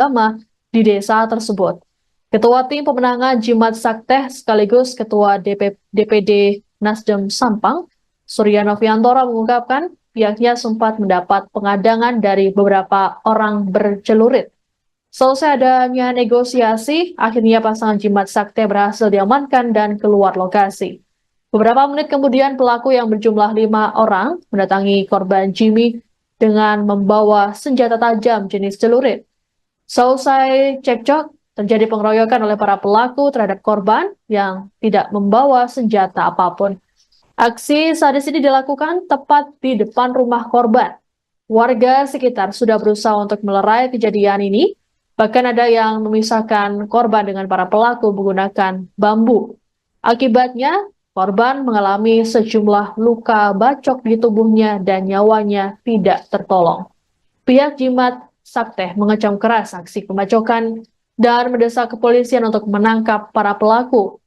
agama di desa tersebut. Ketua Tim Pemenangan Jimat Sakteh sekaligus Ketua DPD Nasdem Sampang, Surya Noviantoro mengungkapkan pihaknya sempat mendapat pengadangan dari beberapa orang bercelurit. Selesai adanya negosiasi, akhirnya pasangan Jimat Sakteh berhasil diamankan dan keluar lokasi. Beberapa menit kemudian pelaku yang berjumlah 5 orang mendatangi korban Jimmy dengan membawa senjata tajam jenis celurit. Selesai cekcok, terjadi pengeroyokan oleh para pelaku terhadap korban yang tidak membawa senjata apapun. Aksi sadis ini dilakukan tepat di depan rumah korban. Warga sekitar sudah berusaha untuk melerai kejadian ini, bahkan ada yang memisahkan korban dengan para pelaku menggunakan bambu. Akibatnya, korban mengalami sejumlah luka bacok di tubuhnya dan nyawanya tidak tertolong. Pihak Jimat Sakteh mengecam keras aksi pembacokan dan mendesak kepolisian untuk menangkap para pelaku.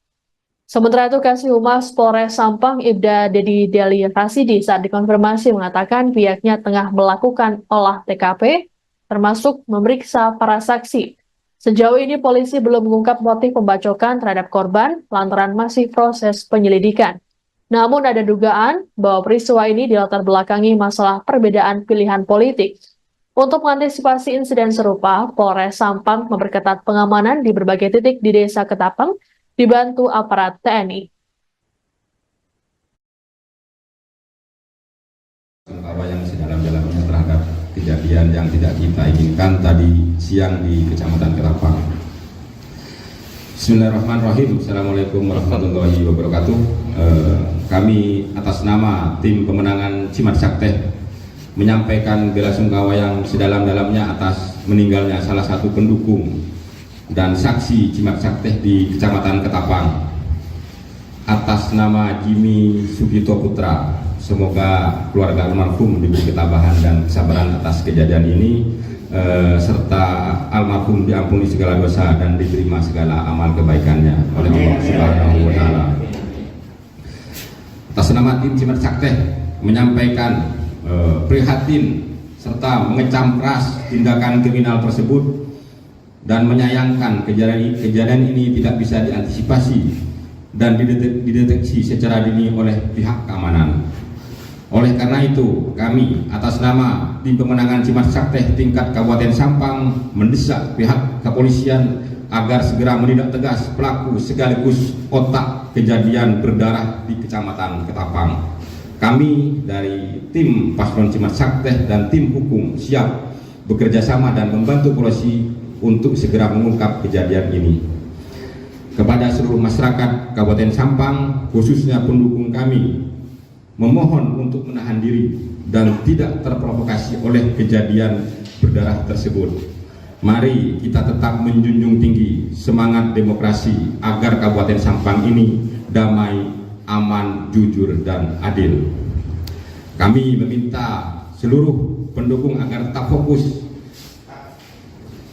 Sementara itu, Kasih Humas Polres Sampang Ibda Dedi Deli Rasidi saat dikonfirmasi mengatakan pihaknya tengah melakukan olah TKP, termasuk memeriksa para saksi. Sejauh ini polisi belum mengungkap motif pembacokan terhadap korban lantaran masih proses penyelidikan. Namun ada dugaan bahwa peristiwa ini dilatar belakangi masalah perbedaan pilihan politik. Untuk mengantisipasi insiden serupa, Polres Sampang memperketat pengamanan di berbagai titik di Desa Ketapang, dibantu aparat TNI. Sungkawa yang sedalam-dalamnya terhadap kejadian yang tidak kita inginkan tadi siang di Kecamatan Ketapang. Bismillahirrahmanirrahim. Assalamualaikum warahmatullahi wabarakatuh. Kami atas nama Tim Pemenangan Jimat Sakteh menyampaikan bela sungkawa yang sedalam-dalamnya atas meninggalnya salah satu pendukung dan saksi Jimat Sakteh di Kecamatan Ketapang. Atas nama Jimmy Sugito Putra, semoga keluarga almarhum diberi ketabahan dan kesabaran atas kejadian ini, serta almarhum diampuni segala dosa dan diterima segala amal kebaikannya oleh Allah Subhanahu wa Ta'ala. Atas nama Tim Jimat Sakteh menyampaikan prihatin serta mengecam keras tindakan kriminal tersebut dan menyayangkan kejadian ini tidak bisa diantisipasi dan dideteksi secara dini oleh pihak keamanan. Oleh karena itu, kami atas nama Tim Pemenangan Jimat Sakteh tingkat Kabupaten Sampang mendesak pihak kepolisian agar segera menindak tegas pelaku sekaligus otak kejadian berdarah di Kecamatan Ketapang. Kami dari tim Paslon Jimat Sakteh dan tim hukum siap bekerja sama dan membantu polisi untuk segera mengungkap kejadian ini. Kepada seluruh masyarakat Kabupaten Sampang, khususnya pendukung kami, memohon untuk menahan diri dan tidak terprovokasi oleh kejadian berdarah tersebut. Mari kita tetap menjunjung tinggi semangat demokrasi agar Kabupaten Sampang ini damai, aman, jujur, dan adil. Kami meminta seluruh pendukung agar tetap fokus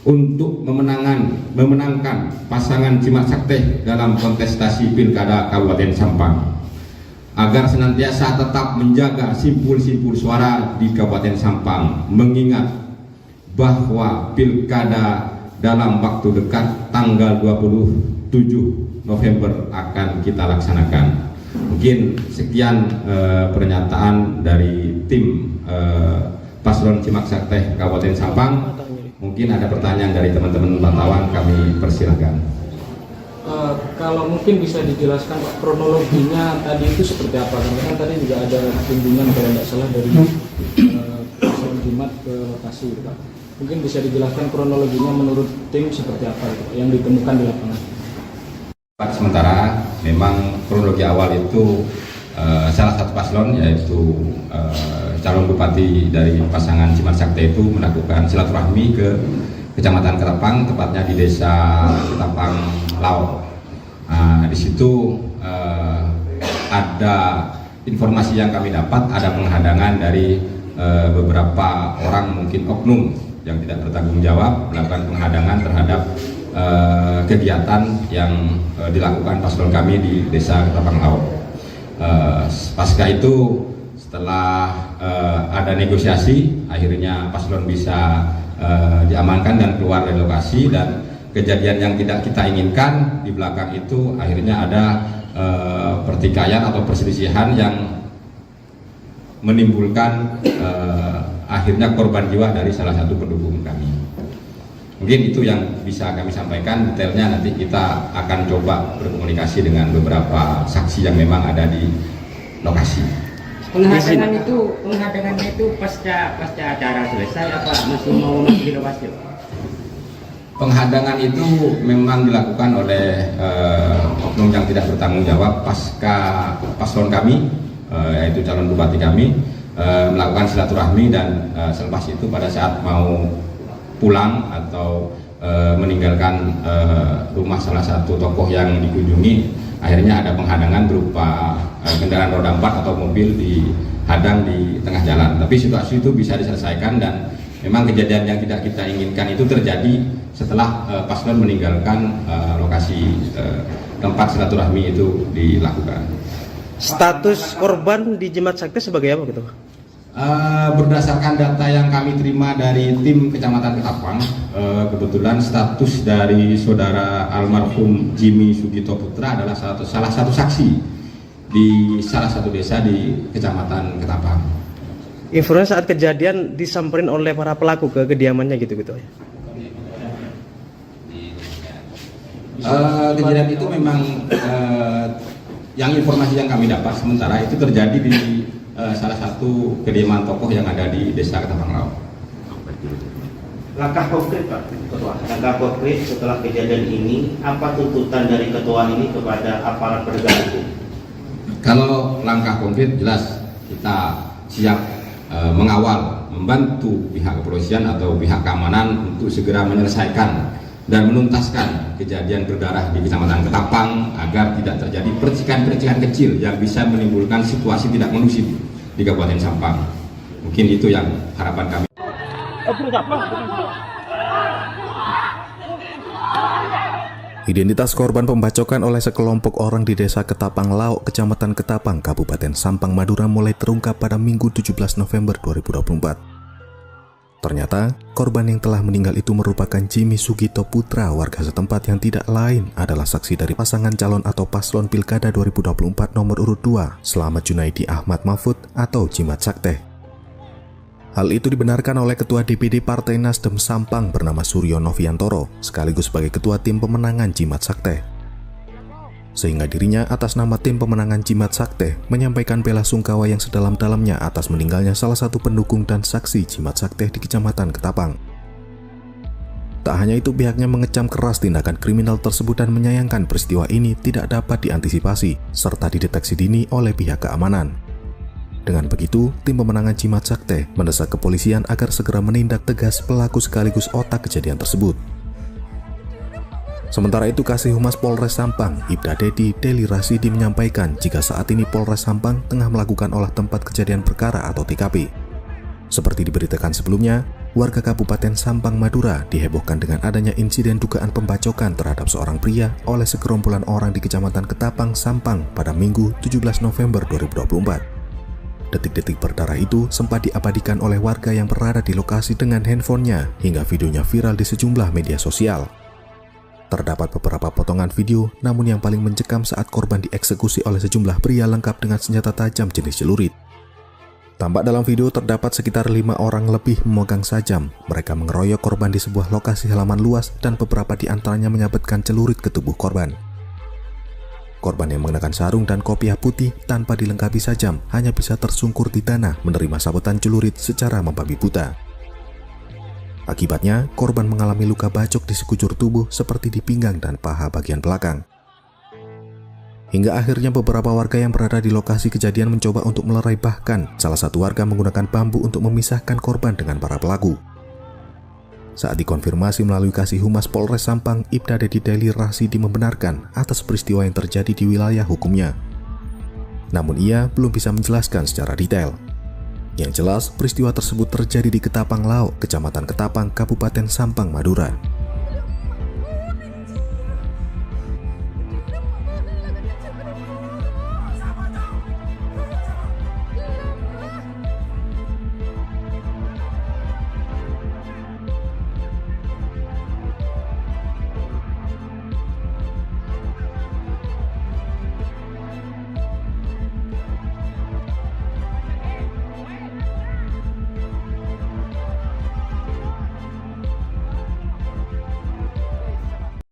untuk memenangkan pasangan Jimat Sakteh dalam kontestasi Pilkada Kabupaten Sampang, agar senantiasa tetap menjaga simpul-simpul suara di Kabupaten Sampang, mengingat bahwa Pilkada dalam waktu dekat tanggal 27 November akan kita laksanakan. Mungkin sekian pernyataan dari tim Paslon Jimat Sakteh Kabupaten Sampang. Mungkin ada pertanyaan dari teman-teman wartawan, kami persilahkan. Kalau mungkin bisa dijelaskan Pak, kronologinya tadi itu seperti apa? Karena kan tadi juga ada kunjungan kalau tidak salah dari Paslon Jimat ke lokasi, Pak. Mungkin bisa dijelaskan kronologinya menurut tim seperti apa Pak, yang ditemukan di lapangan? Sementara memang kronologi awal itu salah satu paslon yaitu calon bupati dari pasangan Jimat Sakteh itu melakukan silaturahmi ke Kecamatan Ketapang, tepatnya di Desa Ketapang Laut. Di situ ada informasi yang kami dapat, ada penghadangan dari beberapa orang, mungkin oknum yang tidak bertanggung jawab, melakukan penghadangan terhadap kegiatan yang dilakukan paslon kami di Desa Ketapang Laut. Pasca itu, setelah ada negosiasi, akhirnya paslon bisa diamankan dan keluar dari lokasi. Dan kejadian yang tidak kita inginkan di belakang itu akhirnya ada pertikaian atau perselisihan yang menimbulkan akhirnya korban jiwa dari salah satu pendukung kami. Mungkin itu yang bisa kami sampaikan. Detailnya nanti kita akan coba berkomunikasi dengan beberapa saksi yang memang ada di lokasi. Penghadangannya itu pasca acara selesai apa masih mau di lokasi? Penghadangan itu memang dilakukan oleh oknum yang tidak bertanggung jawab pasca paslon kami, yaitu calon bupati kami, melakukan silaturahmi, dan selepas itu pada saat mau pulang atau meninggalkan rumah salah satu tokoh yang dikunjungi, akhirnya ada penghadangan berupa kendaraan roda 4 atau mobil dihadang di tengah jalan. Tapi situasi itu bisa diselesaikan, dan memang kejadian yang tidak kita inginkan itu terjadi setelah paslon meninggalkan lokasi tempat silaturahmi itu dilakukan. Status korban di Jimat Sakti sebagai apa gitu? Berdasarkan data yang kami terima dari tim Kecamatan Ketapang, kebetulan status dari saudara almarhum Jimmy Sugito Putra adalah salah satu saksi di salah satu desa di Kecamatan Ketapang. Informasi saat kejadian disamperin oleh para pelaku ke kediamannya gitu-gitu ya? Kejadian itu memang yang informasi yang kami dapat sementara itu terjadi di salah satu kediaman tokoh yang ada di desa Ketapang Laut. Langkah konkret Pak Ketua, langkah konkret setelah kejadian ini, apa tuntutan dari Ketua ini kepada aparat penegak hukum? Kalau langkah konkret jelas kita siap mengawal, membantu pihak kepolisian atau pihak keamanan untuk segera menyelesaikan dan menuntaskan kejadian berdarah di Kecamatan Ketapang agar tidak terjadi percikan-percikan kecil yang bisa menimbulkan situasi tidak kondusif di Kabupaten Sampang. Mungkin itu yang harapan kami. Identitas korban pembacokan oleh sekelompok orang di Desa Ketapang Lauk, Kecamatan Ketapang, Kabupaten Sampang, Madura mulai terungkap pada Minggu 17 November 2024. Ternyata, korban yang telah meninggal itu merupakan Jimmy Sugito Putra, warga setempat yang tidak lain adalah saksi dari pasangan calon atau paslon Pilkada 2024 nomor urut 2, Slamet Junaidi Ahmad Mahfud atau Jimat Sakti. Hal itu dibenarkan oleh Ketua DPD Partai Nasdem Sampang bernama Suryo Noviantoro, sekaligus sebagai Ketua Tim Pemenangan Jimat Sakti. Sehingga dirinya atas nama Tim Pemenangan Jimat Sakti menyampaikan bela sungkawa yang sedalam-dalamnya atas meninggalnya salah satu pendukung dan saksi Jimat Sakti di Kecamatan Ketapang. Tak hanya itu, pihaknya mengecam keras tindakan kriminal tersebut dan menyayangkan peristiwa ini tidak dapat diantisipasi serta dideteksi dini oleh pihak keamanan. Dengan begitu, Tim Pemenangan Jimat Sakti mendesak kepolisian agar segera menindak tegas pelaku sekaligus otak kejadian tersebut. Sementara itu, Kasih Humas Polres Sampang, Ibda Dedi Deli Rasidi menyampaikan jika saat ini Polres Sampang tengah melakukan olah tempat kejadian perkara atau TKP. Seperti diberitakan sebelumnya, warga Kabupaten Sampang, Madura dihebohkan dengan adanya insiden dugaan pembacokan terhadap seorang pria oleh segerombolan orang di Kecamatan Ketapang, Sampang pada Minggu 17 November 2024. Detik-detik berdarah itu sempat diabadikan oleh warga yang berada di lokasi dengan handphonenya hingga videonya viral di sejumlah media sosial. Terdapat beberapa potongan video, namun yang paling mencekam saat korban dieksekusi oleh sejumlah pria lengkap dengan senjata tajam jenis celurit. Tampak dalam video terdapat sekitar 5 orang lebih memegang sajam. Mereka mengeroyok korban di sebuah lokasi halaman luas dan beberapa di antaranya menyabetkan celurit ke tubuh korban. Korban yang mengenakan sarung dan kopiah putih tanpa dilengkapi sajam hanya bisa tersungkur di tanah menerima sabetan celurit secara membabi buta. Akibatnya, korban mengalami luka bacok di sekujur tubuh seperti di pinggang dan paha bagian belakang. Hingga akhirnya beberapa warga yang berada di lokasi kejadian mencoba untuk melerai, bahkan salah satu warga menggunakan bambu untuk memisahkan korban dengan para pelaku. Saat dikonfirmasi melalui Kasih Humas Polres Sampang, Ibda Dedi Deli Rasidi membenarkan atas peristiwa yang terjadi di wilayah hukumnya. Namun ia belum bisa menjelaskan secara detail. Yang jelas, peristiwa tersebut terjadi di Ketapang Lauk, Kecamatan Ketapang, Kabupaten Sampang, Madura.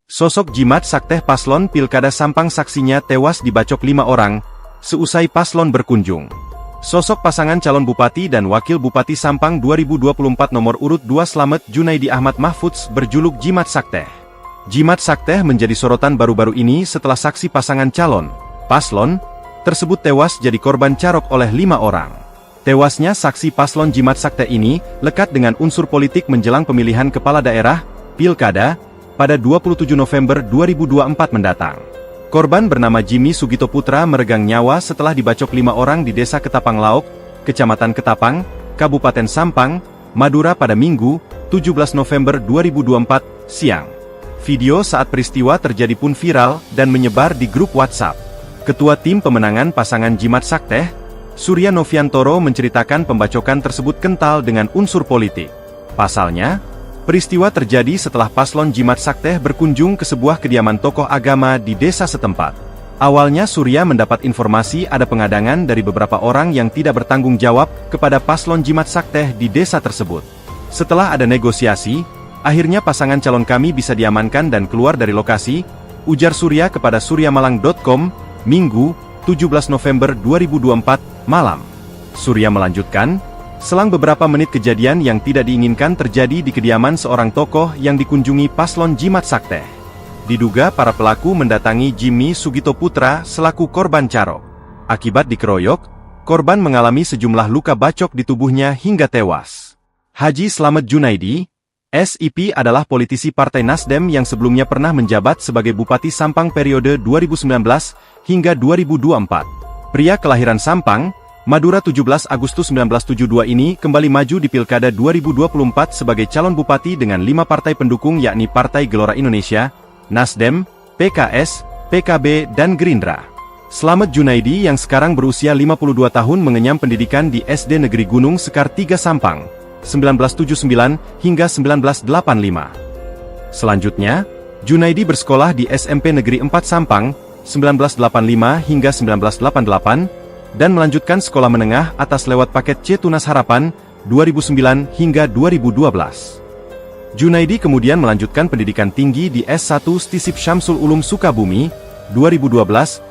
Sosok Jimat Sakteh paslon Pilkada Sampang saksinya tewas dibacok 5 orang, seusai paslon berkunjung. Sosok pasangan calon Bupati dan Wakil Bupati Sampang 2024 nomor urut 2 Slamet Junaidi Ahmad Mahfudz berjuluk Jimat Sakteh. Jimat Sakteh menjadi sorotan baru-baru ini setelah saksi pasangan calon, paslon, tersebut tewas jadi korban carok oleh 5 orang. Tewasnya saksi paslon Jimat Sakteh ini lekat dengan unsur politik menjelang pemilihan kepala daerah, Pilkada, pada 27 November 2024 mendatang. Korban bernama Jimmy Sugito Putra meregang nyawa setelah dibacok 5 orang di Desa Ketapang Laok, Kecamatan Ketapang, Kabupaten Sampang, Madura pada Minggu, 17 November 2024, siang. Video saat peristiwa terjadi pun viral dan menyebar di grup WhatsApp. Ketua Tim Pemenangan Pasangan Jimat Sakteh, Surya Noviantoro menceritakan pembacokan tersebut kental dengan unsur politik. Pasalnya, peristiwa terjadi setelah paslon Jimat Sakteh berkunjung ke sebuah kediaman tokoh agama di desa setempat. Awalnya Surya mendapat informasi ada pengadangan dari beberapa orang yang tidak bertanggung jawab kepada paslon Jimat Sakteh di desa tersebut. Setelah ada negosiasi, akhirnya pasangan calon kami bisa diamankan dan keluar dari lokasi, ujar Surya kepada suryamalang.com, Minggu, 17 November 2024, malam. Surya melanjutkan, selang beberapa menit kejadian yang tidak diinginkan terjadi di kediaman seorang tokoh yang dikunjungi paslon Jimat Sakteh. Diduga para pelaku mendatangi Jimmy Sugito Putra selaku korban carok. Akibat dikeroyok, korban mengalami sejumlah luka bacok di tubuhnya hingga tewas. Haji Slamet Junaidi, SIP adalah politisi Partai Nasdem yang sebelumnya pernah menjabat sebagai Bupati Sampang periode 2019 hingga 2024. Pria kelahiran Sampang, Madura 17 Agustus 1972 ini kembali maju di Pilkada 2024 sebagai calon bupati dengan 5 partai pendukung yakni Partai Gelora Indonesia, Nasdem, PKS, PKB, dan Gerindra. Slamet Junaidi yang sekarang berusia 52 tahun mengenyam pendidikan di SD Negeri Gunung Sekar 3 Sampang, 1979 hingga 1985. Selanjutnya, Junaidi bersekolah di SMP Negeri 4 Sampang, 1985 hingga 1988, dan melanjutkan sekolah menengah atas lewat paket C Tunas Harapan, 2009 hingga 2012. Junaidi kemudian melanjutkan pendidikan tinggi di S1 Stisip Syamsul Ulum Sukabumi, 2012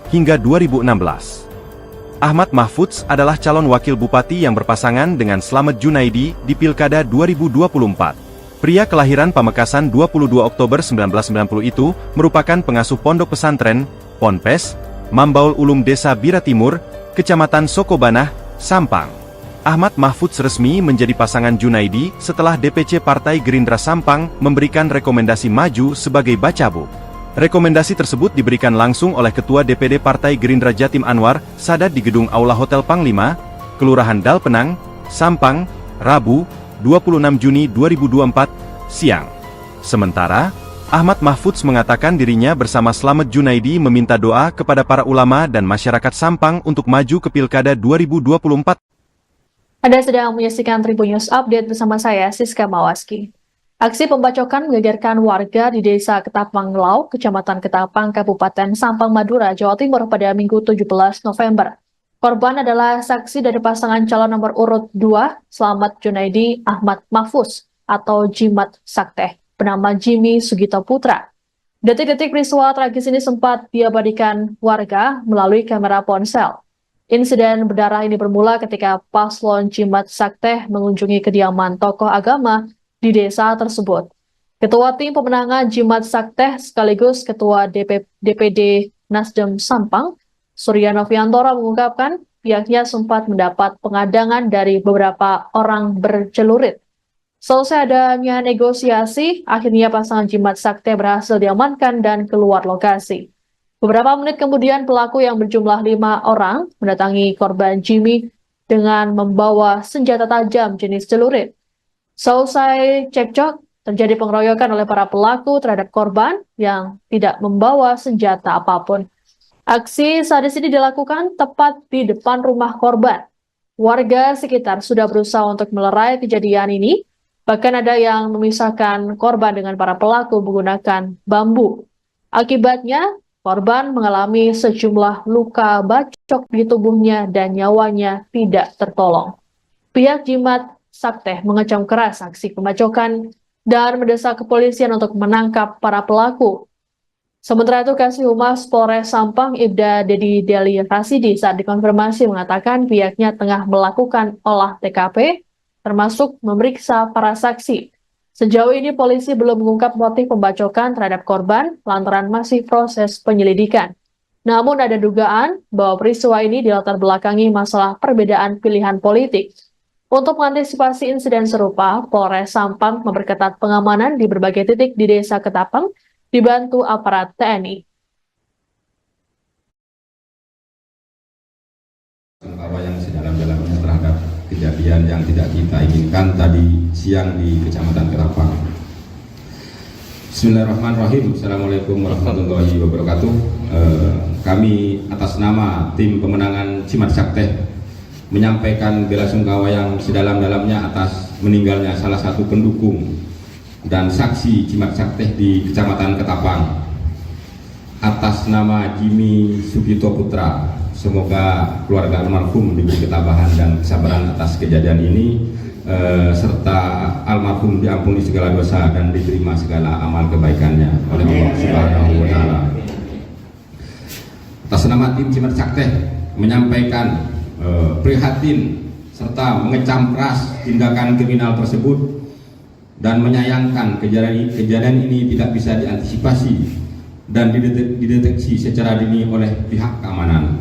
hingga 2016. Ahmad Mahfudz adalah calon wakil bupati yang berpasangan dengan Slamet Junaidi di Pilkada 2024. Pria kelahiran Pamekasan 22 Oktober 1990 itu merupakan pengasuh pondok pesantren, Ponpes, Mambaul Ulum Desa Bira Timur, Kecamatan Sokobanah, Sampang. Ahmad Mahfudz resmi menjadi pasangan Junaidi setelah DPC Partai Gerindra Sampang memberikan rekomendasi maju sebagai bacabuk. Rekomendasi tersebut diberikan langsung oleh Ketua DPD Partai Gerindra Jatim Anwar Sadat di Gedung Aula Hotel Panglima, Kelurahan Dalpenang, Sampang, Rabu, 26 Juni 2024, siang. Sementara, Ahmad Mahfudz mengatakan dirinya bersama Slamet Junaidi meminta doa kepada para ulama dan masyarakat Sampang untuk maju ke Pilkada 2024. Anda sedang menyaksikan Tribun News Update bersama saya, Siska Mawaski. Aksi pembacokan menggegerkan warga di Desa Ketapang Lauk, Kecamatan Ketapang, Kabupaten Sampang, Madura, Jawa Timur pada Minggu 17 November. Korban adalah saksi dari pasangan calon nomor urut 2, Slamet Junaidi Ahmad Mahfudz atau Jimat Sakteh, bernama Jimmy Sugito Putra. Detik-detik peristiwa tragis ini sempat diabadikan warga melalui kamera ponsel. Insiden berdarah ini bermula ketika paslon Jimat Sakteh mengunjungi kediaman tokoh agama di desa tersebut. Ketua Tim Pemenangan Jimat Sakteh sekaligus Ketua DPD Nasdem Sampang, Surya Noviantoro mengungkapkan pihaknya sempat mendapat pengadangan dari beberapa orang bercelurit. Selesai adanya negosiasi, akhirnya pasangan Jimat Sakteh berhasil diamankan dan keluar lokasi. Beberapa menit kemudian pelaku yang berjumlah 5 orang mendatangi korban Jimmy dengan membawa senjata tajam jenis celurit. Selesai cekcok, terjadi pengeroyokan oleh para pelaku terhadap korban yang tidak membawa senjata apapun. Aksi sadis ini dilakukan tepat di depan rumah korban. Warga sekitar sudah berusaha untuk melerai kejadian ini, bahkan ada yang memisahkan korban dengan para pelaku menggunakan bambu. Akibatnya, korban mengalami sejumlah luka bacok di tubuhnya dan nyawanya tidak tertolong. Pihak Jimat Sakteh mengecam keras aksi pembacokan dan mendesak kepolisian untuk menangkap para pelaku. Sementara itu, Kasih Humas Polres Sampang Ibda Dedi Deli Rasidi saat dikonfirmasi mengatakan pihaknya tengah melakukan olah TKP, termasuk memeriksa para saksi. Sejauh ini polisi belum mengungkap motif pembacokan terhadap korban lantaran masih proses penyelidikan. Namun ada dugaan bahwa peristiwa ini dilatar belakangi masalah perbedaan pilihan politik. Untuk mengantisipasi insiden serupa, Polres Sampang memperketat pengamanan di berbagai titik di Desa Ketapang, dibantu aparat TNI. Sungkawa yang sedalam-dalamnya terhadap kejadian yang tidak kita inginkan tadi siang di Kecamatan Ketapang. Bismillahirrahmanirrahim. Assalamualaikum warahmatullahi wabarakatuh. Kami atas nama tim pemenangan Cimat Sakteh menyampaikan belasungkawa yang sedalam-dalamnya atas meninggalnya salah satu pendukung dan saksi Cimat Sakteh di Kecamatan Ketapang. Atas nama Jimmy Sugito Putra, semoga keluarga almarhum diberi ketabahan dan kesabaran atas kejadian ini, serta almarhum diampuni segala dosa dan diterima segala amal kebaikannya oleh Allah Subhanahu wa Ta'ala. Atas nama tim Cimat Sakteh menyampaikan prihatin serta mengecam keras tindakan kriminal tersebut dan menyayangkan kejadian ini tidak bisa diantisipasi dan dideteksi secara dini oleh pihak keamanan.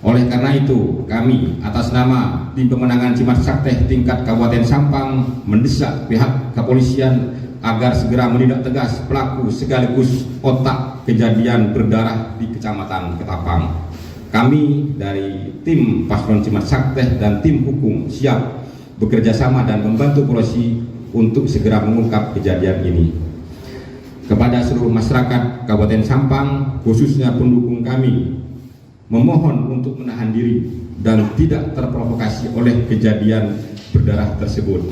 Oleh karena itu, kami atas nama tim pemenangan Cimat Sakteh tingkat Kabupaten Sampang mendesak pihak kepolisian agar segera menindak tegas pelaku sekaligus otak kejadian berdarah di Kecamatan Ketapang. Kami dari tim Paslon Cimat Sakteh dan tim hukum siap bekerja sama dan membantu polisi untuk segera mengungkap kejadian ini. Kepada seluruh masyarakat Kabupaten Sampang, khususnya pendukung kami, memohon untuk menahan diri dan tidak terprovokasi oleh kejadian berdarah tersebut.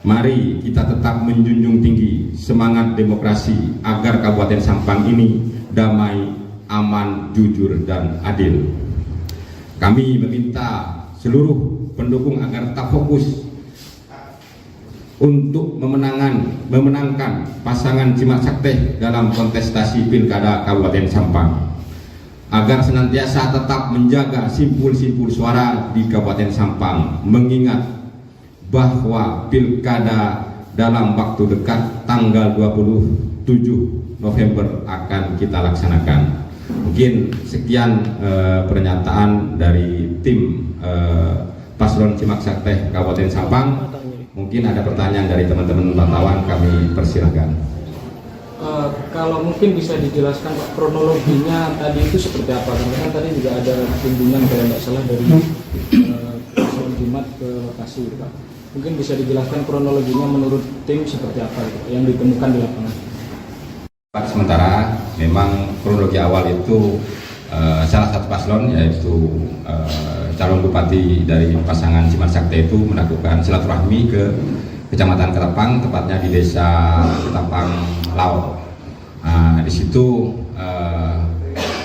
Mari kita tetap menjunjung tinggi semangat demokrasi agar Kabupaten Sampang ini damai, aman, jujur, dan adil. Kami meminta seluruh pendukung agar tetap fokus untuk memenangkan pasangan Cimat Sakteh dalam kontestasi Pilkada Kabupaten Sampang, agar senantiasa tetap menjaga simpul-simpul suara di Kabupaten Sampang, mengingat bahwa Pilkada dalam waktu dekat tanggal 27 November akan kita laksanakan. Mungkin sekian pernyataan dari tim Paslon Cimat Sakteh Kabupaten Sampang. Mungkin ada pertanyaan dari teman-teman wartawan, kami persilahkan. Kalau mungkin bisa dijelaskan Pak, kronologinya tadi itu seperti apa? Karena kan tadi juga ada kunjungan kalau tidak salah dari Paslon Cimat ke lokasi, Pak. Mungkin bisa dijelaskan kronologinya menurut tim seperti apa yang ditemukan di lapangan? Sementara memang kronologi awal itu salah satu paslon yaitu calon bupati dari pasangan Cimat Sakteh itu melakukan silaturahmi ke Kecamatan Ketapang, tepatnya di Desa Ketapang Laut. Nah, di situ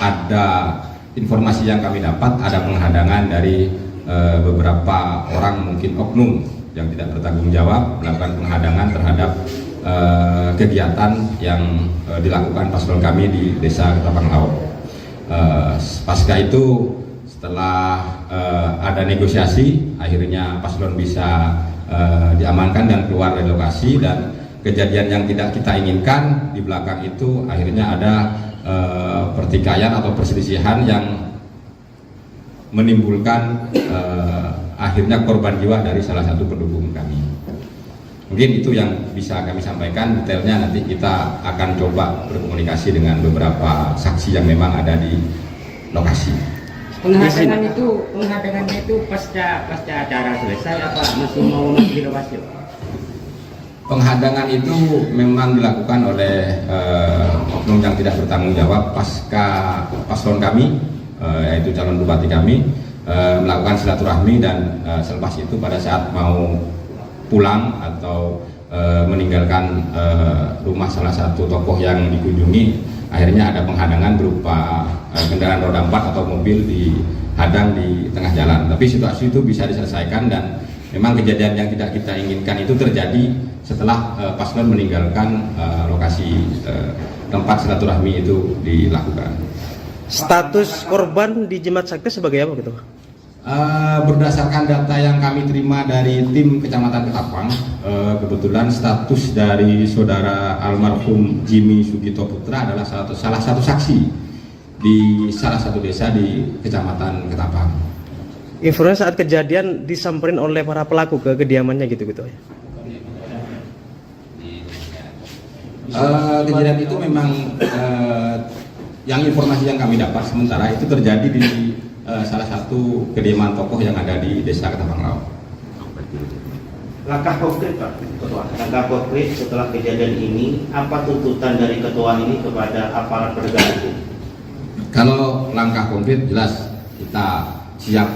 ada informasi yang kami dapat, ada penghadangan dari beberapa orang, mungkin oknum yang tidak bertanggung jawab, melakukan penghadangan terhadap kegiatan yang dilakukan paslon kami di Desa Ketapang Laut. Pasca itu, setelah ada negosiasi, akhirnya paslon bisa diamankan dan keluar dari lokasi, dan kejadian yang tidak kita inginkan di belakang itu akhirnya ada pertikaian atau perselisihan yang menimbulkan akhirnya korban jiwa dari salah satu pendukung kami. Mungkin itu yang bisa kami sampaikan. Detailnya nanti kita akan coba berkomunikasi dengan beberapa saksi yang memang ada di lokasi. Penghadangannya itu pasca acara selesai apa masih mau dilepas? Penghadangan itu memang dilakukan oleh oknum yang tidak bertanggung jawab pasca paslon kami, yaitu calon bupati kami, melakukan silaturahmi, dan selepas itu pada saat mau pulang atau meninggalkan rumah salah satu tokoh yang dikunjungi, akhirnya ada penghadangan berupa kendaraan roda 4 atau mobil dihadang di tengah jalan. Tapi situasi itu bisa diselesaikan, dan memang kejadian yang tidak kita inginkan itu terjadi setelah paslon meninggalkan lokasi tempat silaturahmi itu dilakukan. Status korban di Jimat Sakti sebagai apa gitu? Berdasarkan data yang kami terima dari tim Kecamatan Ketapang, kebetulan status dari saudara almarhum Jimmy Sugito Putra adalah salah satu saksi di salah satu desa di Kecamatan Ketapang. Infonya saat kejadian disamperin oleh para pelaku ke kediamannya gitu ya? Kejadian itu memang yang informasi yang kami dapat sementara itu terjadi di salah satu kediaman tokoh yang ada di Desa Ketapang Laut. Langkah konkret Pak Ketua, langkah konkret setelah kejadian ini, apa tuntutan dari ketua ini kepada aparat penegak hukum? Kalau langkah konkret jelas kita siap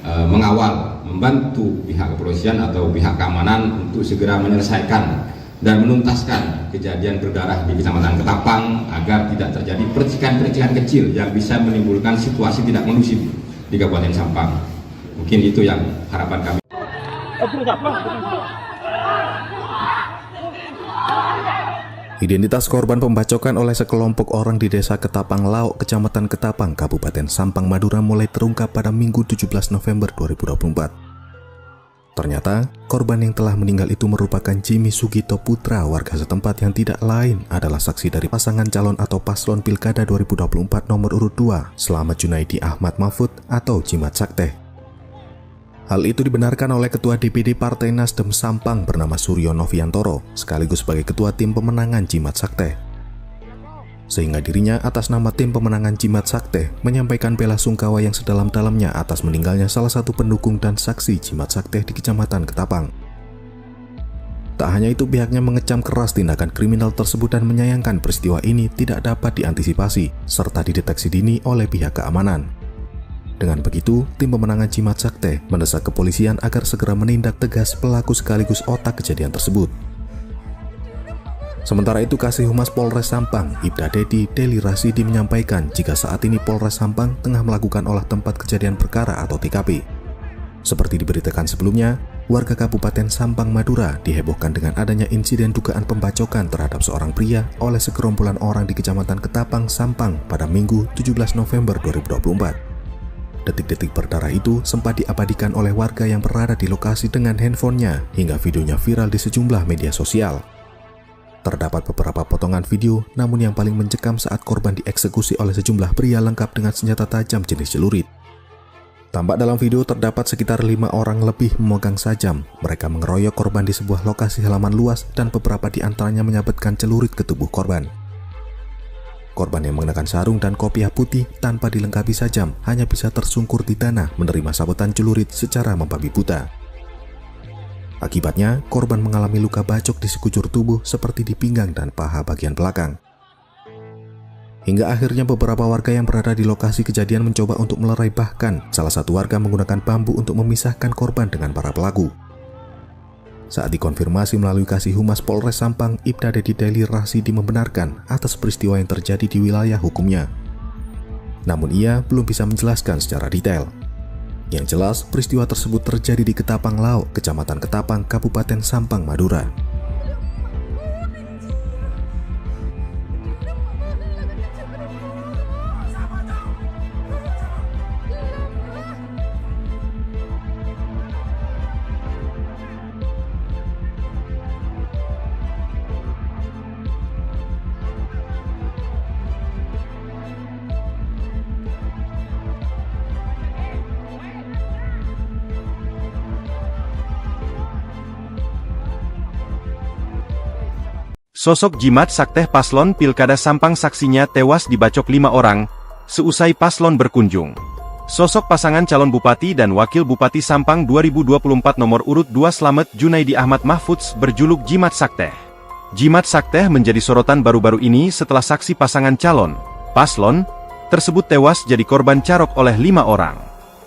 mengawal, membantu pihak kepolisian atau pihak keamanan untuk segera menyelesaikan dan menuntaskan kejadian berdarah di Kecamatan Ketapang agar tidak terjadi percikan-percikan kecil yang bisa menimbulkan situasi tidak kondusif di Kabupaten Sampang. Mungkin itu yang harapan kami. Identitas korban pembacokan oleh sekelompok orang di Desa Ketapang Lauk, Kecamatan Ketapang, Kabupaten Sampang, Madura mulai terungkap pada Minggu 17 November 2024. Ternyata, korban yang telah meninggal itu merupakan Jimmy Sugito Putra, warga setempat yang tidak lain adalah saksi dari pasangan calon atau paslon Pilkada 2024 nomor urut 2, Slamet Junaidi Ahmad Mahfud atau Jimat Sakti. Hal itu dibenarkan oleh Ketua DPD Partai Nasdem Sampang bernama Suryo Noviantoro, sekaligus sebagai Ketua Tim Pemenangan Jimat Sakti. Sehingga dirinya atas nama Tim Pemenangan Jimat Sakti menyampaikan bela sungkawa yang sedalam-dalamnya atas meninggalnya salah satu pendukung dan saksi Jimat Sakti di Kecamatan Ketapang. Tak hanya itu, pihaknya mengecam keras tindakan kriminal tersebut dan menyayangkan peristiwa ini tidak dapat diantisipasi serta dideteksi dini oleh pihak keamanan. Dengan begitu, Tim Pemenangan Jimat Sakti mendesak kepolisian agar segera menindak tegas pelaku sekaligus otak kejadian tersebut. Sementara itu, Kasih Humas Polres Sampang, Ibda Dedi Deli Rasidi menyampaikan jika saat ini Polres Sampang tengah melakukan olah tempat kejadian perkara atau TKP. Seperti diberitakan sebelumnya, warga Kabupaten Sampang, Madura dihebohkan dengan adanya insiden dugaan pembacokan terhadap seorang pria oleh segerombolan orang di Kecamatan Ketapang, Sampang pada Minggu 17 November 2024. Detik-detik berdarah itu sempat diabadikan oleh warga yang berada di lokasi dengan handphonenya hingga videonya viral di sejumlah media sosial. Terdapat beberapa potongan video, namun yang paling mencekam saat korban dieksekusi oleh sejumlah pria lengkap dengan senjata tajam jenis celurit. Tampak dalam video terdapat sekitar 5 orang lebih memegang sajam. Mereka mengeroyok korban di sebuah lokasi halaman luas dan beberapa di antaranya menyabetkan celurit ke tubuh korban. Korban yang mengenakan sarung dan kopiah putih tanpa dilengkapi sajam hanya bisa tersungkur di tanah menerima sabetan celurit secara membabi buta. Akibatnya, korban mengalami luka bacok di sekujur tubuh seperti di pinggang dan paha bagian belakang. Hingga akhirnya beberapa warga yang berada di lokasi kejadian mencoba untuk melerai, bahkan salah satu warga menggunakan bambu untuk memisahkan korban dengan para pelaku. Saat dikonfirmasi melalui Kasih Humas Polres Sampang, Ibda Dedi Deli Rasidi membenarkan atas peristiwa yang terjadi di wilayah hukumnya. Namun ia belum bisa menjelaskan secara detail. Yang jelas, peristiwa tersebut terjadi di Ketapang Lauk, Kecamatan Ketapang, Kabupaten Sampang, Madura. Sosok Jimat Sakti paslon Pilkada Sampang saksinya tewas dibacok 5 orang, seusai paslon berkunjung. Sosok pasangan calon Bupati dan Wakil Bupati Sampang 2024 nomor urut 2 Slamet Junaidi Ahmad Mahfud berjuluk Jimat Sakti. Jimat Sakti menjadi sorotan baru-baru ini setelah saksi pasangan calon, paslon, tersebut tewas jadi korban carok oleh 5 orang.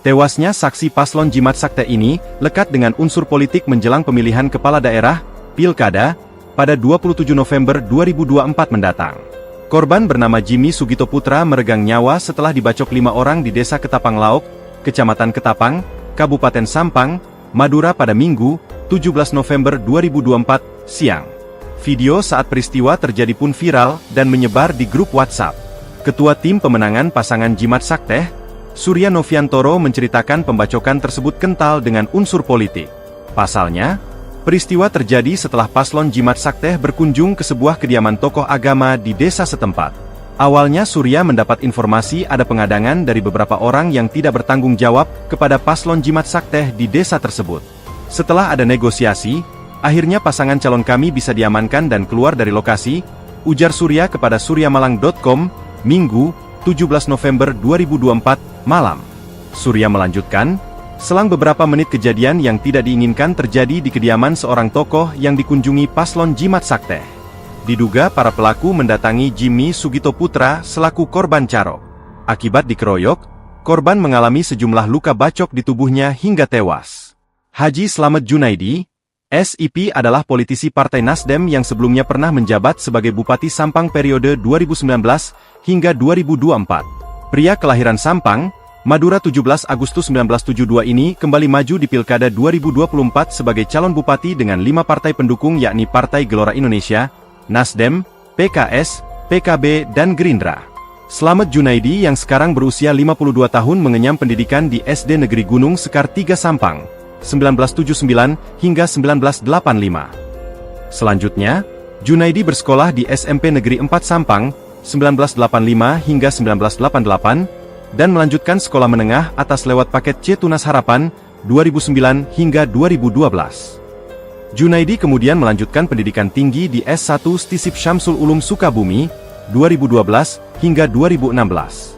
Tewasnya saksi paslon Jimat Sakti ini lekat dengan unsur politik menjelang pemilihan kepala daerah, Pilkada, pada 27 November 2024 mendatang. Korban bernama Jimmy Sugito Putra meregang nyawa setelah dibacok 5 orang di Desa Ketapang Lauk, Kecamatan Ketapang, Kabupaten Sampang, Madura pada Minggu, 17 November 2024, siang. Video saat peristiwa terjadi pun viral dan menyebar di grup WhatsApp. Ketua tim pemenangan pasangan Jimat Sakteh, Surya Noviantoro menceritakan pembacokan tersebut kental dengan unsur politik. Pasalnya, peristiwa terjadi setelah paslon Jimat Sakteh berkunjung ke sebuah kediaman tokoh agama di desa setempat. Awalnya Surya mendapat informasi ada pengadangan dari beberapa orang yang tidak bertanggung jawab kepada paslon Jimat Sakteh di desa tersebut. Setelah ada negosiasi, akhirnya pasangan calon kami bisa diamankan dan keluar dari lokasi, ujar Surya kepada suryamalang.com, Minggu, 17 November 2024, malam. Surya melanjutkan, selang beberapa menit kejadian yang tidak diinginkan terjadi di kediaman seorang tokoh yang dikunjungi paslon Jimat Sakteh. Diduga para pelaku mendatangi Jimmy Sugito Putra selaku korban carok. Akibat dikeroyok, korban mengalami sejumlah luka bacok di tubuhnya hingga tewas. Haji Slamet Junaidi, SIP adalah politisi Partai Nasdem yang sebelumnya pernah menjabat sebagai Bupati Sampang periode 2019 hingga 2024. Pria kelahiran Sampang, Madura 17 Agustus 1972 ini kembali maju di Pilkada 2024 sebagai calon bupati dengan 5 partai pendukung yakni Partai Gelora Indonesia, Nasdem, PKS, PKB, dan Gerindra. Slamet Junaidi yang sekarang berusia 52 tahun mengenyam pendidikan di SD Negeri Gunung Sekar 3 Sampang, 1979 hingga 1985. Selanjutnya, Junaidi bersekolah di SMP Negeri 4 Sampang, 1985 hingga 1988, dan melanjutkan sekolah menengah atas lewat paket C Tunas Harapan, 2009 hingga 2012. Junaidi kemudian melanjutkan pendidikan tinggi di S1 Stisip Syamsul Ulum Sukabumi, 2012 hingga 2016.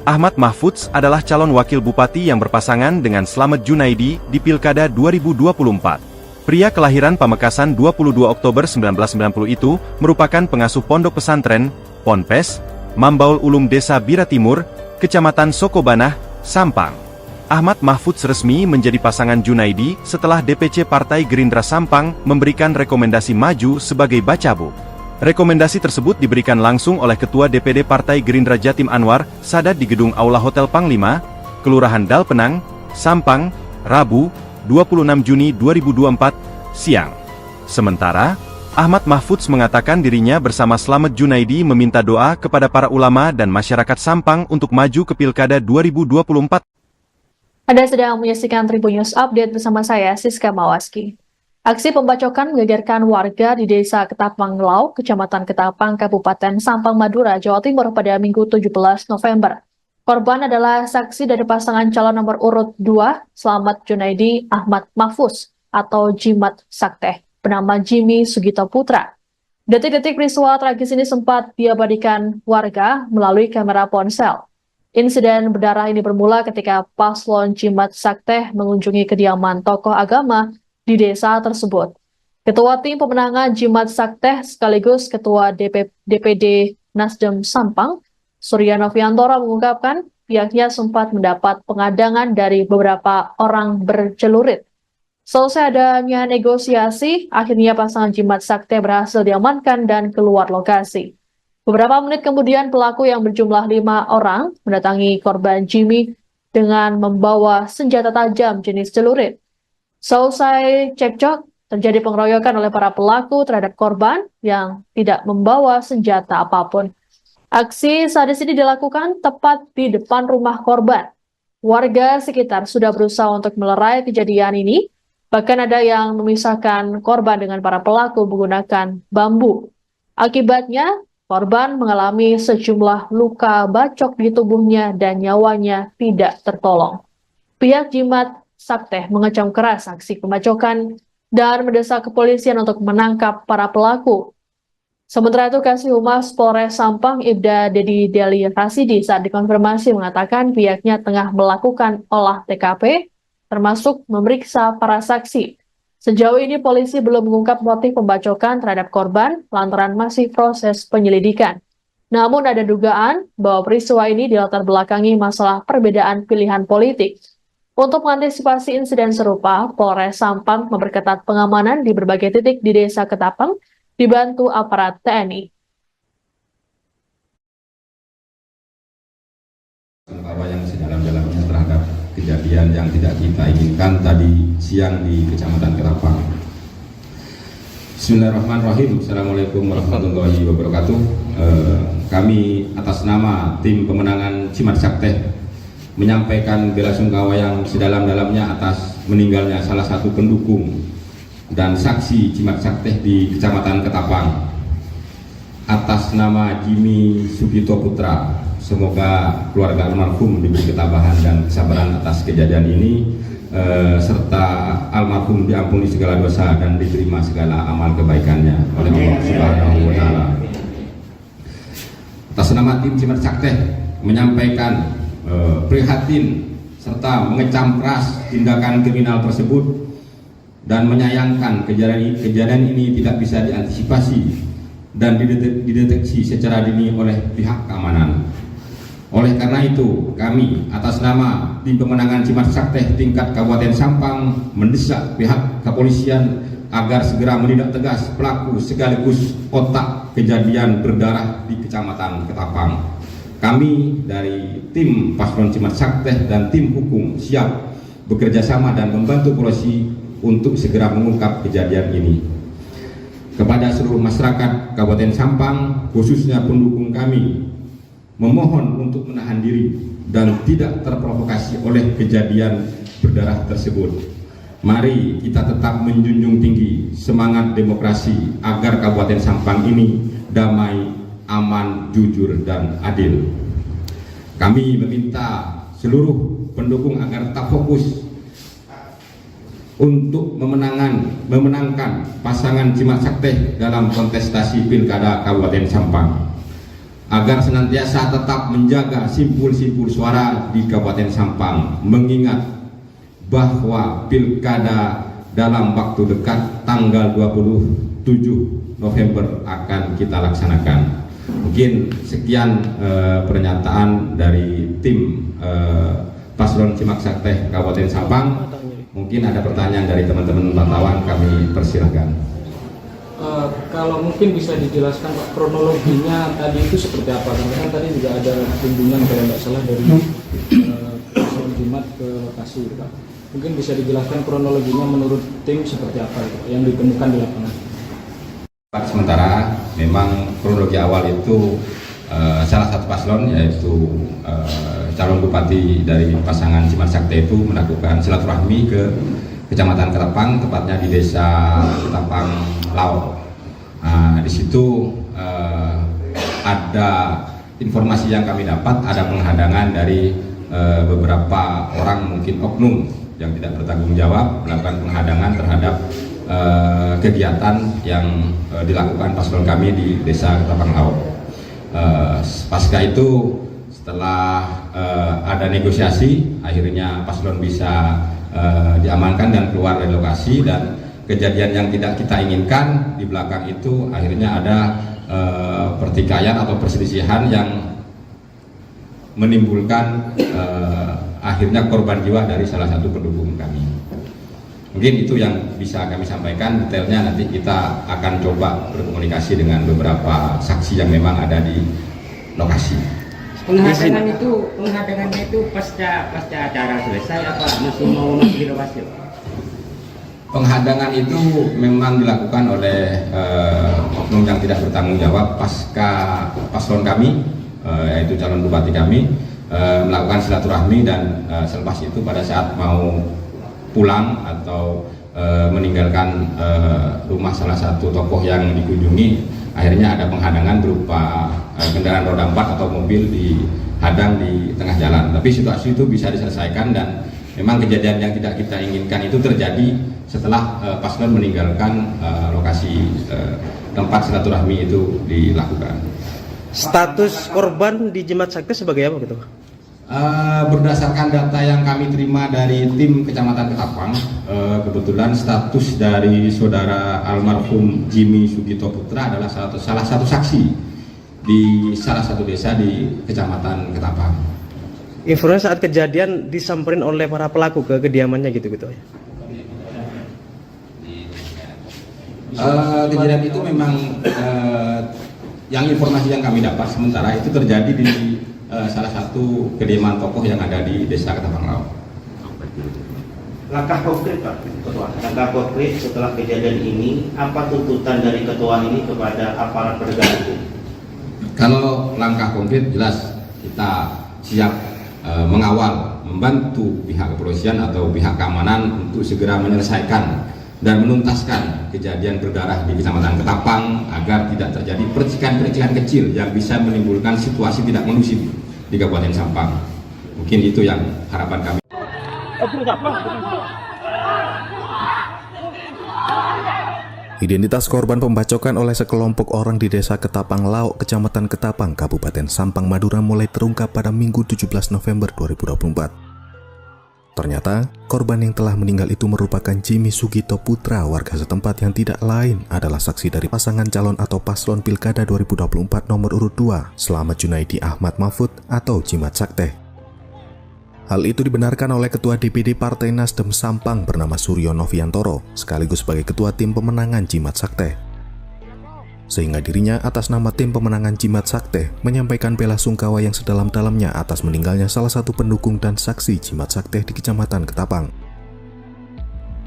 Ahmad Mahfudz adalah calon wakil bupati yang berpasangan dengan Slamet Junaidi di Pilkada 2024. Pria kelahiran Pamekasan 22 Oktober 1990 itu merupakan pengasuh pondok pesantren, Ponpes, Mambaul Ulum Desa Bira Timur, Kecamatan Sokobanah, Sampang. Ahmad Mahfudz resmi menjadi pasangan Junaidi setelah DPC Partai Gerindra Sampang memberikan rekomendasi maju sebagai Bacabu. Rekomendasi tersebut diberikan langsung oleh Ketua DPD Partai Gerindra Jatim Anwar Sadat di Gedung Aula Hotel Panglima, Kelurahan Dalpenang, Sampang, Rabu, 26 Juni 2024, siang. Sementara, Ahmad Mahfudz mengatakan dirinya bersama Slamet Junaidi meminta doa kepada para ulama dan masyarakat Sampang untuk maju ke Pilkada 2024. Anda sedang menyaksikan Tribun News Update bersama saya, Siska Mawaski. Aksi pembacokan menggegerkan warga di Desa Ketapang Lau, Kecamatan Ketapang, Kabupaten Sampang, Madura, Jawa Timur pada Minggu 17 November. Korban adalah saksi dari pasangan calon nomor urut 2, Slamet Junaidi Ahmad Mahfudz atau Jimat Sakteh, bernama Jimmy Sugito Putra. Detik-detik peristiwa tragis ini sempat diabadikan warga melalui kamera ponsel. Insiden berdarah ini bermula ketika paslon Jimat Sakteh mengunjungi kediaman tokoh agama di desa tersebut. Ketua tim pemenangan Jimat Sakteh sekaligus Ketua DPD Nasdem Sampang, Surya Noviantoro mengungkapkan pihaknya sempat mendapat pengadangan dari beberapa orang bercelurit. Selesai adanya negosiasi, akhirnya pasangan Jimat Sakteh berhasil diamankan dan keluar lokasi. Beberapa menit kemudian pelaku yang berjumlah 5 orang mendatangi korban Jimmy dengan membawa senjata tajam jenis celurit. Selesai cekcok, terjadi pengeroyokan oleh para pelaku terhadap korban yang tidak membawa senjata apapun. Aksi sadis ini dilakukan tepat di depan rumah korban. Warga sekitar sudah berusaha untuk melerai kejadian ini, bahkan ada yang memisahkan korban dengan para pelaku menggunakan bambu. Akibatnya, korban mengalami sejumlah luka bacok di tubuhnya dan nyawanya tidak tertolong. Pihak Jimat Sakteh mengecam keras aksi pembacokan dan mendesak kepolisian untuk menangkap para pelaku. Sementara itu, Kasih Humas Polres Sampang Ibda Dedi Deli Rasidi saat dikonfirmasi mengatakan pihaknya tengah melakukan olah TKP, termasuk memeriksa para saksi. Sejauh ini polisi belum mengungkap motif pembacokan terhadap korban lantaran masih proses penyelidikan. Namun ada dugaan bahwa peristiwa ini dilatar belakangi masalah perbedaan pilihan politik. Untuk mengantisipasi insiden serupa, Polres Sampang memperketat pengamanan di berbagai titik di Desa Ketapang, dibantu aparat TNI. Bahwa yang sedalam-dalamnya terhadap kejadian yang tidak kita inginkan tadi siang di Kecamatan Ketapang. Bismillahirrahmanirrahim. Assalamualaikum warahmatullahi wabarakatuh. Kami atas nama tim pemenangan Cimat Sakteh menyampaikan belasungkawa yang sedalam-dalamnya atas meninggalnya salah satu pendukung dan saksi Cimat Sakteh di Kecamatan Ketapang. Atas nama Jimmy Sugito Putra, semoga keluarga almarhum diberi ketabahan dan kesabaran atas kejadian ini, serta almarhum diampuni segala dosa dan diterima segala amal kebaikannya oleh Allah Subhanahu wa Ta'ala. Atas nama tim Cimat Sakteh menyampaikan prihatin serta mengecam keras tindakan kriminal tersebut dan menyayangkan kejadian ini tidak bisa diantisipasi dan dideteksi secara dini oleh pihak keamanan. Oleh karena itu, kami atas nama tim pemenangan Cimat Sakteh tingkat Kabupaten Sampang mendesak pihak kepolisian agar segera menindak tegas pelaku sekaligus otak kejadian berdarah di Kecamatan Ketapang. Kami dari tim Paslon Cimat Sakteh dan tim hukum siap bekerja sama dan membantu polisi untuk segera mengungkap kejadian ini. Kepada seluruh masyarakat Kabupaten Sampang, khususnya pendukung kami, memohon untuk menahan diri dan tidak terprovokasi oleh kejadian berdarah tersebut. Mari kita tetap menjunjung tinggi semangat demokrasi agar Kabupaten Sampang ini damai, aman, jujur, dan adil. Kami meminta seluruh pendukung agar tetap fokus untuk memenangkan pasangan Cimat Sakteh dalam kontestasi Pilkada Kabupaten Sampang, agar senantiasa tetap menjaga simpul-simpul suara di Kabupaten Sampang, mengingat bahwa Pilkada dalam waktu dekat tanggal 27 November akan kita laksanakan. Mungkin sekian pernyataan dari tim Paslon Cimat Sakteh Kabupaten Sampang. Mungkin ada pertanyaan dari teman-teman wartawan, kami persilahkan. Kalau mungkin bisa dijelaskan Pak, kronologinya tadi itu seperti apa? Karena kan tadi juga ada kunjungan kalau tidak salah dari Paslon Cimat ke lokasi, Pak. Mungkin bisa dijelaskan kronologinya menurut tim seperti apa Pak, yang ditemukan di lapangan? Sementara memang kronologi awal itu salah satu paslon yaitu calon bupati dari pasangan Cimat Sakteh itu melakukan silaturahmi ke Kecamatan Ketapang, tepatnya di Desa Ketapang Lau. Di situ ada informasi yang kami dapat, ada penghadangan dari beberapa orang, mungkin oknum yang tidak bertanggung jawab, melakukan penghadangan terhadap kegiatan yang dilakukan paslon kami di Desa Ketapang Lau. Pasca itu, setelah ada negosiasi, akhirnya paslon bisa diamankan dan keluar dari lokasi, dan kejadian yang tidak kita inginkan di belakang itu akhirnya ada pertikaian atau perselisihan yang menimbulkan akhirnya korban jiwa dari salah satu pendukung kami. Mungkin itu yang bisa kami sampaikan. Detailnya nanti kita akan coba berkomunikasi dengan beberapa saksi yang memang ada di lokasi. Penghadangannya itu pasca acara selesai apa masih mau direlokasi? Penghadangan itu memang dilakukan oleh oknum yang tidak bertanggung jawab pasca paslon kami, yaitu calon bupati kami, melakukan silaturahmi, dan selepas itu pada saat mau pulang atau meninggalkan rumah salah satu tokoh yang dikunjungi, akhirnya ada penghadangan berupa kendaraan roda 4 atau mobil dihadang di tengah jalan. Tapi situasi itu bisa diselesaikan, dan memang kejadian yang tidak kita inginkan itu terjadi setelah paslon meninggalkan lokasi tempat silaturahmi itu dilakukan. Status korban di Cimat Sakteh sebagai apa gitu? Berdasarkan data yang kami terima dari tim Kecamatan Ketapang, kebetulan status dari saudara almarhum Jimmy Sugito Putra adalah salah satu saksi di salah satu desa di Kecamatan Ketapang. Informasi saat kejadian disamperin oleh para pelaku ke kediamannya gitu-gitu ya? Kejadian itu memang yang informasi yang kami dapat sementara itu terjadi di salah satu kediaman tokoh yang ada di Desa Ketapang Lau. Langkah konkret Pak Ketua, langkah konkret setelah kejadian ini, apa tuntutan dari Ketua ini kepada aparat penegak hukum? Kalau langkah konkret jelas kita siap mengawal, membantu pihak kepolisian atau pihak keamanan untuk segera menyelesaikan dan menuntaskan kejadian berdarah di Kecamatan Ketapang agar tidak terjadi percikan-percikan kecil yang bisa menimbulkan situasi tidak kondusif di Kabupaten Sampang. Mungkin itu yang harapan kami. Identitas korban pembacokan oleh sekelompok orang di Desa Ketapang Lauk, Kecamatan Ketapang, Kabupaten Sampang, Madura mulai terungkap pada Minggu 17 November 2024. Ternyata, korban yang telah meninggal itu merupakan Jimmy Sugito Putra, warga setempat yang tidak lain adalah saksi dari pasangan calon atau paslon Pilkada 2024 nomor urut 2, Slamet Junaidi Ahmad Mahfud atau Jimat Sakteh. Hal itu dibenarkan oleh Ketua DPD Partai Nasdem Sampang bernama Suryo Noviantoro, sekaligus sebagai Ketua Tim Pemenangan Jimat Sakteh. Sehingga dirinya atas nama Tim Pemenangan Jimat Sakteh menyampaikan bela sungkawa yang sedalam-dalamnya atas meninggalnya salah satu pendukung dan saksi Jimat Sakteh di Kecamatan Ketapang.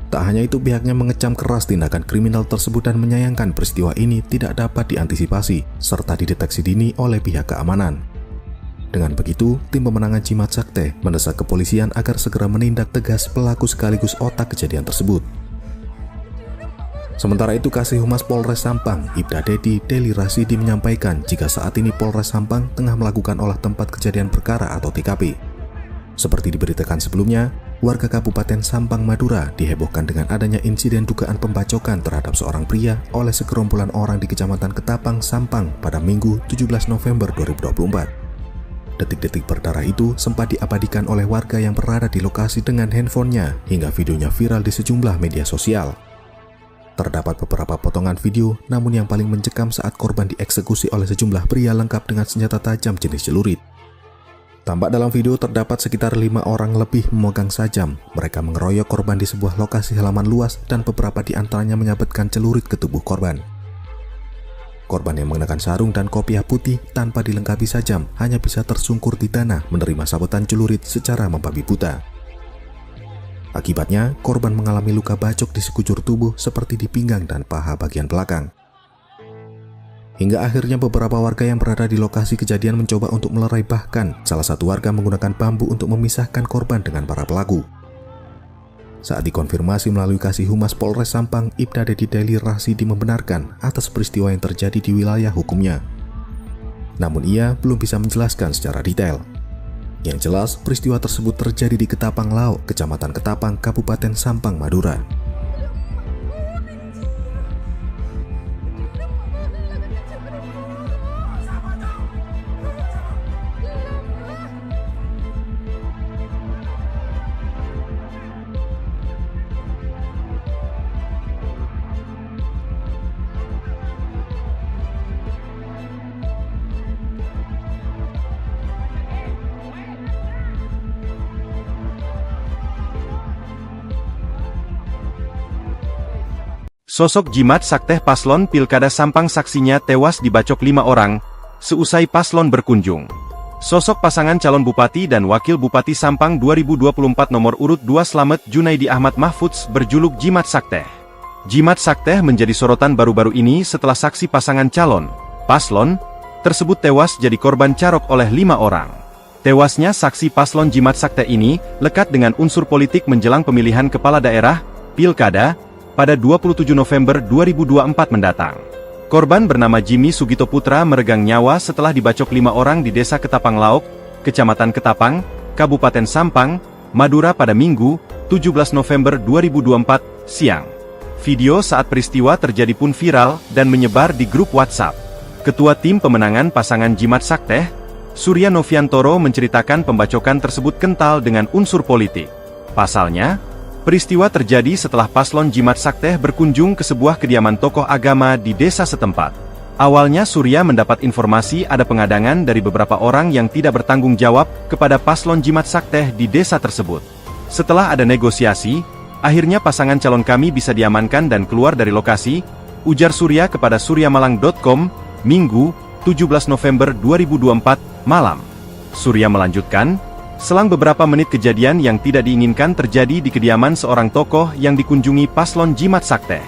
Tak hanya itu, pihaknya mengecam keras tindakan kriminal tersebut dan menyayangkan peristiwa ini tidak dapat diantisipasi serta dideteksi dini oleh pihak keamanan. Dengan begitu, Tim Pemenangan Jimat Sakteh mendesak kepolisian agar segera menindak tegas pelaku sekaligus otak kejadian tersebut. Sementara itu, Kasih Humas Polres Sampang, Ibda Dedi Deli Rasidi menyampaikan jika saat ini Polres Sampang tengah melakukan olah tempat kejadian perkara atau TKP. Seperti diberitakan sebelumnya, warga Kabupaten Sampang, Madura dihebohkan dengan adanya insiden dugaan pembacokan terhadap seorang pria oleh segerombolan orang di Kecamatan Ketapang, Sampang pada Minggu 17 November 2024. Detik-detik berdarah itu sempat diabadikan oleh warga yang berada di lokasi dengan handphonenya hingga videonya viral di sejumlah media sosial. Terdapat beberapa potongan video, namun yang paling mencekam saat korban dieksekusi oleh sejumlah pria lengkap dengan senjata tajam jenis celurit. Tampak dalam video terdapat sekitar 5 orang lebih memegang sajam. Mereka mengeroyok korban di sebuah lokasi halaman luas dan beberapa di antaranya menyabetkan celurit ke tubuh korban. Korban yang mengenakan sarung dan kopiah putih tanpa dilengkapi sajam hanya bisa tersungkur di tanah menerima sabetan celurit secara membabi buta. Akibatnya, korban mengalami luka bacok di sekujur tubuh seperti di pinggang dan paha bagian belakang. Hingga akhirnya beberapa warga yang berada di lokasi kejadian mencoba untuk melerai, bahkan salah satu warga menggunakan bambu untuk memisahkan korban dengan para pelaku. Saat dikonfirmasi melalui Kasih Humas Polres Sampang, Ibda Dedi Deli Rasidi membenarkan atas peristiwa yang terjadi di wilayah hukumnya. Namun ia belum bisa menjelaskan secara detail. Yang jelas, peristiwa tersebut terjadi di Ketapang Lauk, Kecamatan Ketapang, Kabupaten Sampang, Madura. Sosok Jimat Sakteh paslon Pilkada Sampang saksinya tewas dibacok 5 orang, seusai paslon berkunjung. Sosok pasangan calon Bupati dan Wakil Bupati Sampang 2024 nomor urut 2 Slamet Junaidi Ahmad Mahfud berjuluk Jimat Sakteh. Jimat Sakteh menjadi sorotan baru-baru ini setelah saksi pasangan calon, paslon, tersebut tewas jadi korban carok oleh 5 orang. Tewasnya saksi paslon Jimat Sakteh ini lekat dengan unsur politik menjelang pemilihan kepala daerah, Pilkada, pada 27 November 2024 mendatang. Korban bernama Jimmy Sugito Putra meregang nyawa setelah dibacok 5 orang di Desa Ketapang Lauk, Kecamatan Ketapang, Kabupaten Sampang, Madura pada Minggu, 17 November 2024, siang. Video saat peristiwa terjadi pun viral dan menyebar di grup WhatsApp. Ketua Tim Pemenangan pasangan Jimat Sakteh, Suryo Noviantoro menceritakan pembacokan tersebut kental dengan unsur politik. Pasalnya, peristiwa terjadi setelah paslon Jimat Sakteh berkunjung ke sebuah kediaman tokoh agama di desa setempat. Awalnya Surya mendapat informasi ada pengadangan dari beberapa orang yang tidak bertanggung jawab kepada paslon Jimat Sakteh di desa tersebut. Setelah ada negosiasi, akhirnya pasangan calon kami bisa diamankan dan keluar dari lokasi, ujar Surya kepada suryamalang.com, Minggu, 17 November 2024, malam. Surya melanjutkan, Selang beberapa menit kejadian yang tidak diinginkan terjadi di kediaman seorang tokoh yang dikunjungi paslon Jimat Sakteh.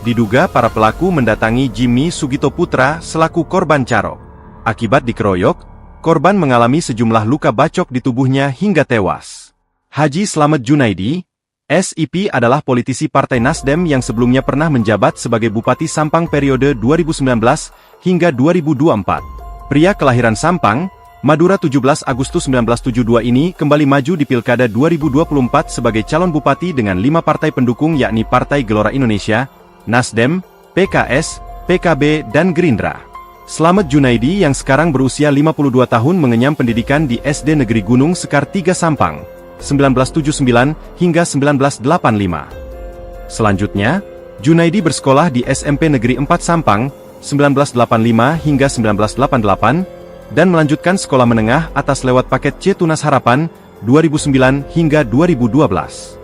Diduga para pelaku mendatangi Jimmy Sugito Putra selaku korban carok. Akibat dikeroyok, korban mengalami sejumlah luka bacok di tubuhnya hingga tewas. Haji Slamet Junaidi, SIP adalah politisi Partai Nasdem yang sebelumnya pernah menjabat sebagai Bupati Sampang periode 2019 hingga 2024. Pria kelahiran Sampang, Madura 17 Agustus 1972 ini kembali maju di Pilkada 2024 sebagai calon bupati dengan 5 partai pendukung yakni Partai Gelora Indonesia, Nasdem, PKS, PKB, dan Gerindra. Slamet Junaidi yang sekarang berusia 52 tahun mengenyam pendidikan di SD Negeri Gunung Sekar 3 Sampang, 1979 hingga 1985. Selanjutnya, Junaidi bersekolah di SMP Negeri 4 Sampang, 1985 hingga 1988, dan melanjutkan sekolah menengah atas lewat paket C Tunas Harapan, 2009 hingga 2012.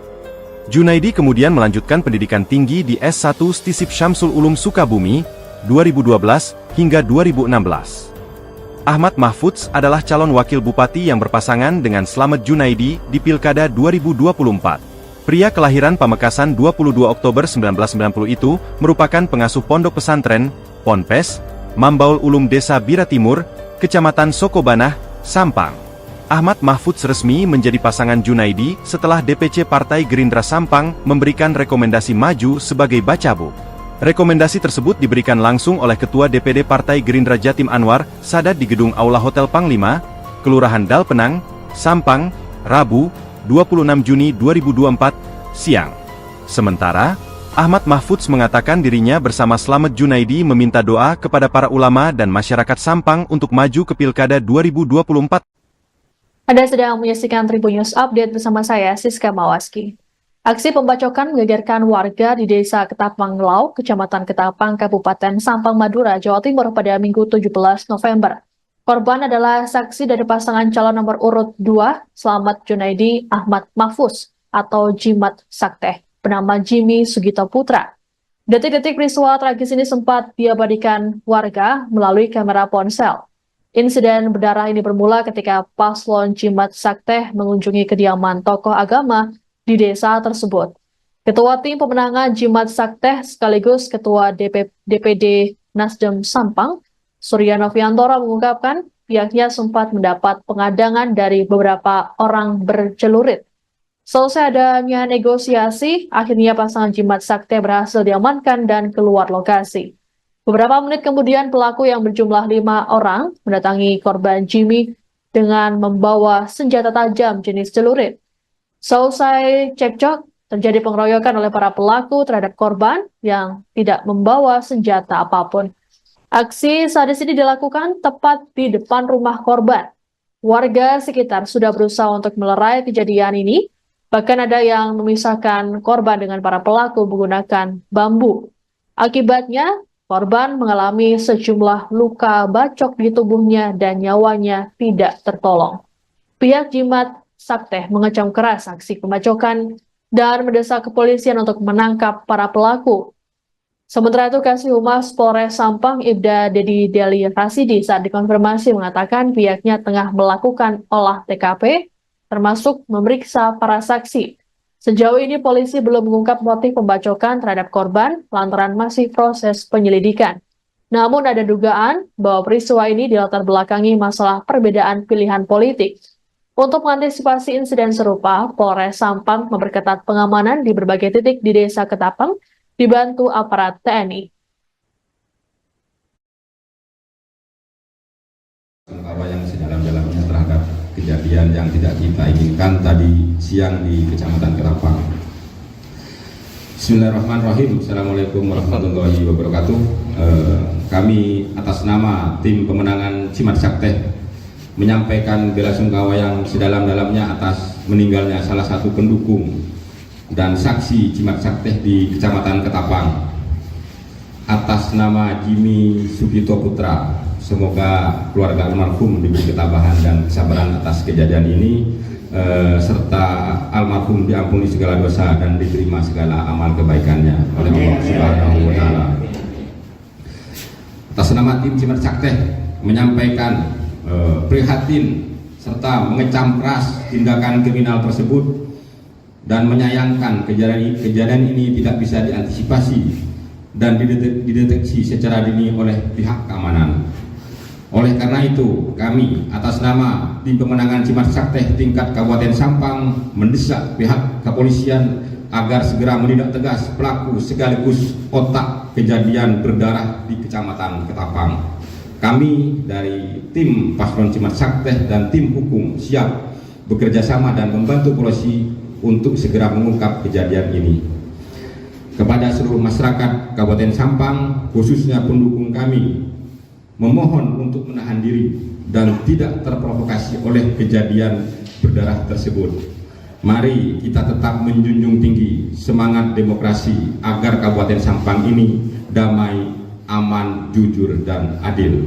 Junaidi kemudian melanjutkan pendidikan tinggi di S1 Stisip Syamsul Ulum Sukabumi, 2012 hingga 2016. Ahmad Mahfudz adalah calon wakil bupati yang berpasangan dengan Slamet Junaidi di Pilkada 2024. Pria kelahiran Pamekasan 22 Oktober 1990 itu merupakan pengasuh pondok pesantren, Ponpes, Mambaul Ulum Desa Bira Timur, Kecamatan Sokobanah, Sampang. Ahmad Mahfudz resmi menjadi pasangan Junaidi setelah DPC Partai Gerindra Sampang memberikan rekomendasi maju sebagai bacabuk. Rekomendasi tersebut diberikan langsung oleh Ketua DPD Partai Gerindra Jatim Anwar Sadat di Gedung Aula Hotel Panglima, Kelurahan Dalpenang, Sampang, Rabu, 26 Juni 2024, siang. Sementara, Ahmad Mahfudz mengatakan dirinya bersama Slamet Junaidi meminta doa kepada para ulama dan masyarakat Sampang untuk maju ke Pilkada 2024. Anda sedang menyaksikan Tribun News Update bersama saya, Siska Mawaski. Aksi pembacokan menggegerkan warga di Desa Ketapang Lau, Kecamatan Ketapang, Kabupaten Sampang, Madura, Jawa Timur pada Minggu 17 November. Korban adalah saksi dari pasangan calon nomor urut 2, Slamet Junaidi Ahmad Mahfudz atau Jimat Sakteh, bernama Jimmy Sugito Putra. Detik-detik peristiwa tragis ini sempat diabadikan warga melalui kamera ponsel. Insiden berdarah ini bermula ketika paslon Jimat Sakteh mengunjungi kediaman tokoh agama di desa tersebut. Ketua Tim Pemenangan Jimat Sakteh sekaligus Ketua DPD Nasdem Sampang, Suryano Fiantoro mengungkapkan pihaknya sempat mendapat pengadangan dari beberapa orang bercelurit. Selesai adanya negosiasi, akhirnya pasangan Jimat Sakteh berhasil diamankan dan keluar lokasi. Beberapa menit kemudian pelaku yang berjumlah 5 orang mendatangi korban Jimmy dengan membawa senjata tajam jenis celurit. Selesai cekcok, terjadi pengeroyokan oleh para pelaku terhadap korban yang tidak membawa senjata apapun. Aksi sadis ini dilakukan tepat di depan rumah korban. Warga sekitar sudah berusaha untuk melerai kejadian ini. Bahkan ada yang memisahkan korban dengan para pelaku menggunakan bambu. Akibatnya, korban mengalami sejumlah luka bacok di tubuhnya dan nyawanya tidak tertolong. Pihak Jimat Sakteh mengecam keras aksi pembacokan dan mendesak kepolisian untuk menangkap para pelaku. Sementara itu, Kasih Humas Polres Sampang Ibda Dedi Deli Rasidi saat dikonfirmasi mengatakan pihaknya tengah melakukan olah TKP, termasuk memeriksa para saksi. Sejauh ini polisi belum mengungkap motif pembacokan terhadap korban lantaran masih proses penyelidikan. Namun ada dugaan bahwa peristiwa ini dilatar belakangi masalah perbedaan pilihan politik. Untuk mengantisipasi insiden serupa, Polres Sampang memperketat pengamanan di berbagai titik di Desa Ketapang, dibantu aparat TNI. Yang sedalam-dalamnya terhadap kejadian yang tidak kita inginkan tadi siang di Kecamatan Ketapang. Bismillahirrahmanirrahim. Assalamualaikum warahmatullahi wabarakatuh. Kami atas nama Tim Pemenangan Jimat Sakteh menyampaikan belasungkawa yang sedalam-dalamnya atas meninggalnya salah satu pendukung dan saksi Jimat Sakteh di Kecamatan Ketapang. Atas nama Jimmy Sugito Putra, semoga keluarga almarhum diberi ketabahan dan kesabaran atas kejadian ini, serta almarhum diampuni segala dosa dan diterima segala amal kebaikannya oleh Allah Subhanahu wa Ta'ala. Atas nama tim Jimat Sakteh menyampaikan prihatin serta mengecam keras tindakan kriminal tersebut dan menyayangkan kejadian ini tidak bisa diantisipasi dan dideteksi secara dini oleh pihak keamanan. Oleh karena itu, kami atas nama Tim Pemenangan Cimat Sakteh tingkat Kabupaten Sampang mendesak pihak kepolisian agar segera menindak tegas pelaku sekaligus otak kejadian berdarah di Kecamatan Ketapang. Kami dari tim Paslon Cimat Sakteh dan tim hukum siap bekerja sama dan membantu polisi untuk segera mengungkap kejadian ini. Kepada seluruh masyarakat Kabupaten Sampang, khususnya pendukung kami, memohon untuk menahan diri dan tidak terprovokasi oleh kejadian berdarah tersebut. Mari kita tetap menjunjung tinggi semangat demokrasi agar Kabupaten Sampang ini damai, aman, jujur, dan adil.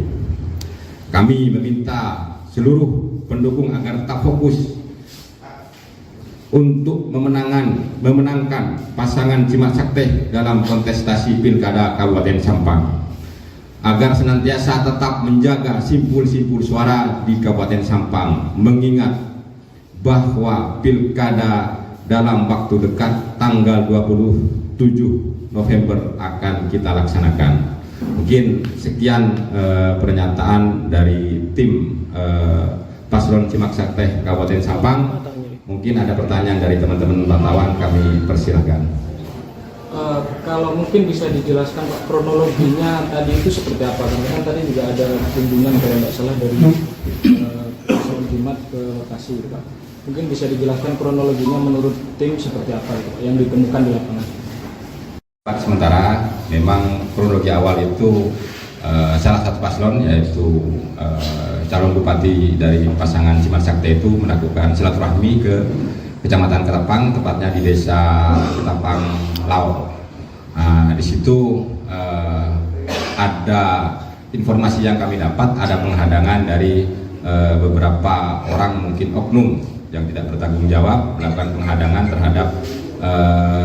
Kami meminta seluruh pendukung agar tetap fokus untuk memenangkan pasangan Cimat Sakteh dalam kontestasi Pilkada Kabupaten Sampang, agar senantiasa tetap menjaga simpul-simpul suara di Kabupaten Sampang, mengingat bahwa Pilkada dalam waktu dekat tanggal 27 November akan kita laksanakan. Mungkin sekian pernyataan dari tim Paslon Cimat Sakteh Kabupaten Sampang. Mungkin ada pertanyaan dari teman-teman wartawan, kami persilahkan. Kalau mungkin bisa dijelaskan Pak, kronologinya tadi itu seperti apa? Karena kan tadi juga ada kunjungan kalau tidak salah dari Paslon Cimat ke lokasi, Pak. Mungkin bisa dijelaskan kronologinya menurut tim seperti apa Pak, yang ditemukan di lapangan? Sementara memang kronologi awal itu salah satu paslon yaitu calon bupati dari pasangan Cimat Sakteh itu melakukan silaturahmi ke Kecamatan Ketapang, tepatnya di Desa Ketapang Laut. Di situ ada informasi yang kami dapat, ada penghadangan dari beberapa orang, mungkin oknum yang tidak bertanggung jawab, melakukan penghadangan terhadap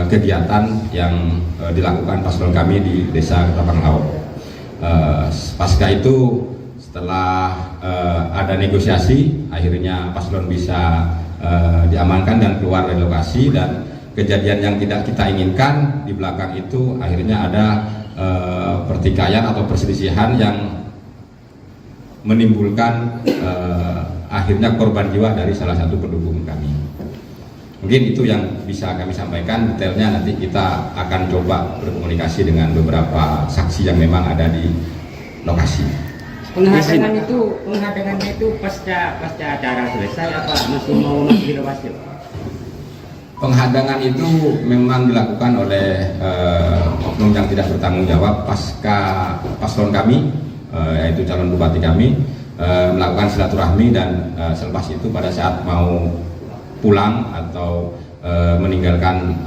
kegiatan yang dilakukan paslon kami di Desa Ketapang Laut. Pasca itu, setelah ada negosiasi, akhirnya paslon bisa diamankan dan keluar dari lokasi, dan kejadian yang tidak kita inginkan di belakang itu akhirnya ada pertikaian atau perselisihan yang menimbulkan akhirnya korban jiwa dari salah satu pendukung kami. Mungkin itu yang bisa kami sampaikan. Detailnya nanti kita akan coba berkomunikasi dengan beberapa saksi yang memang ada di lokasi. Penghadangannya itu pasca acara selesai apa masih mau direwasi? Penghadangan itu memang dilakukan oleh oknum yang tidak bertanggung jawab pasca paslon kami, yaitu calon bupati kami, melakukan silaturahmi, dan selepas itu pada saat mau pulang atau meninggalkan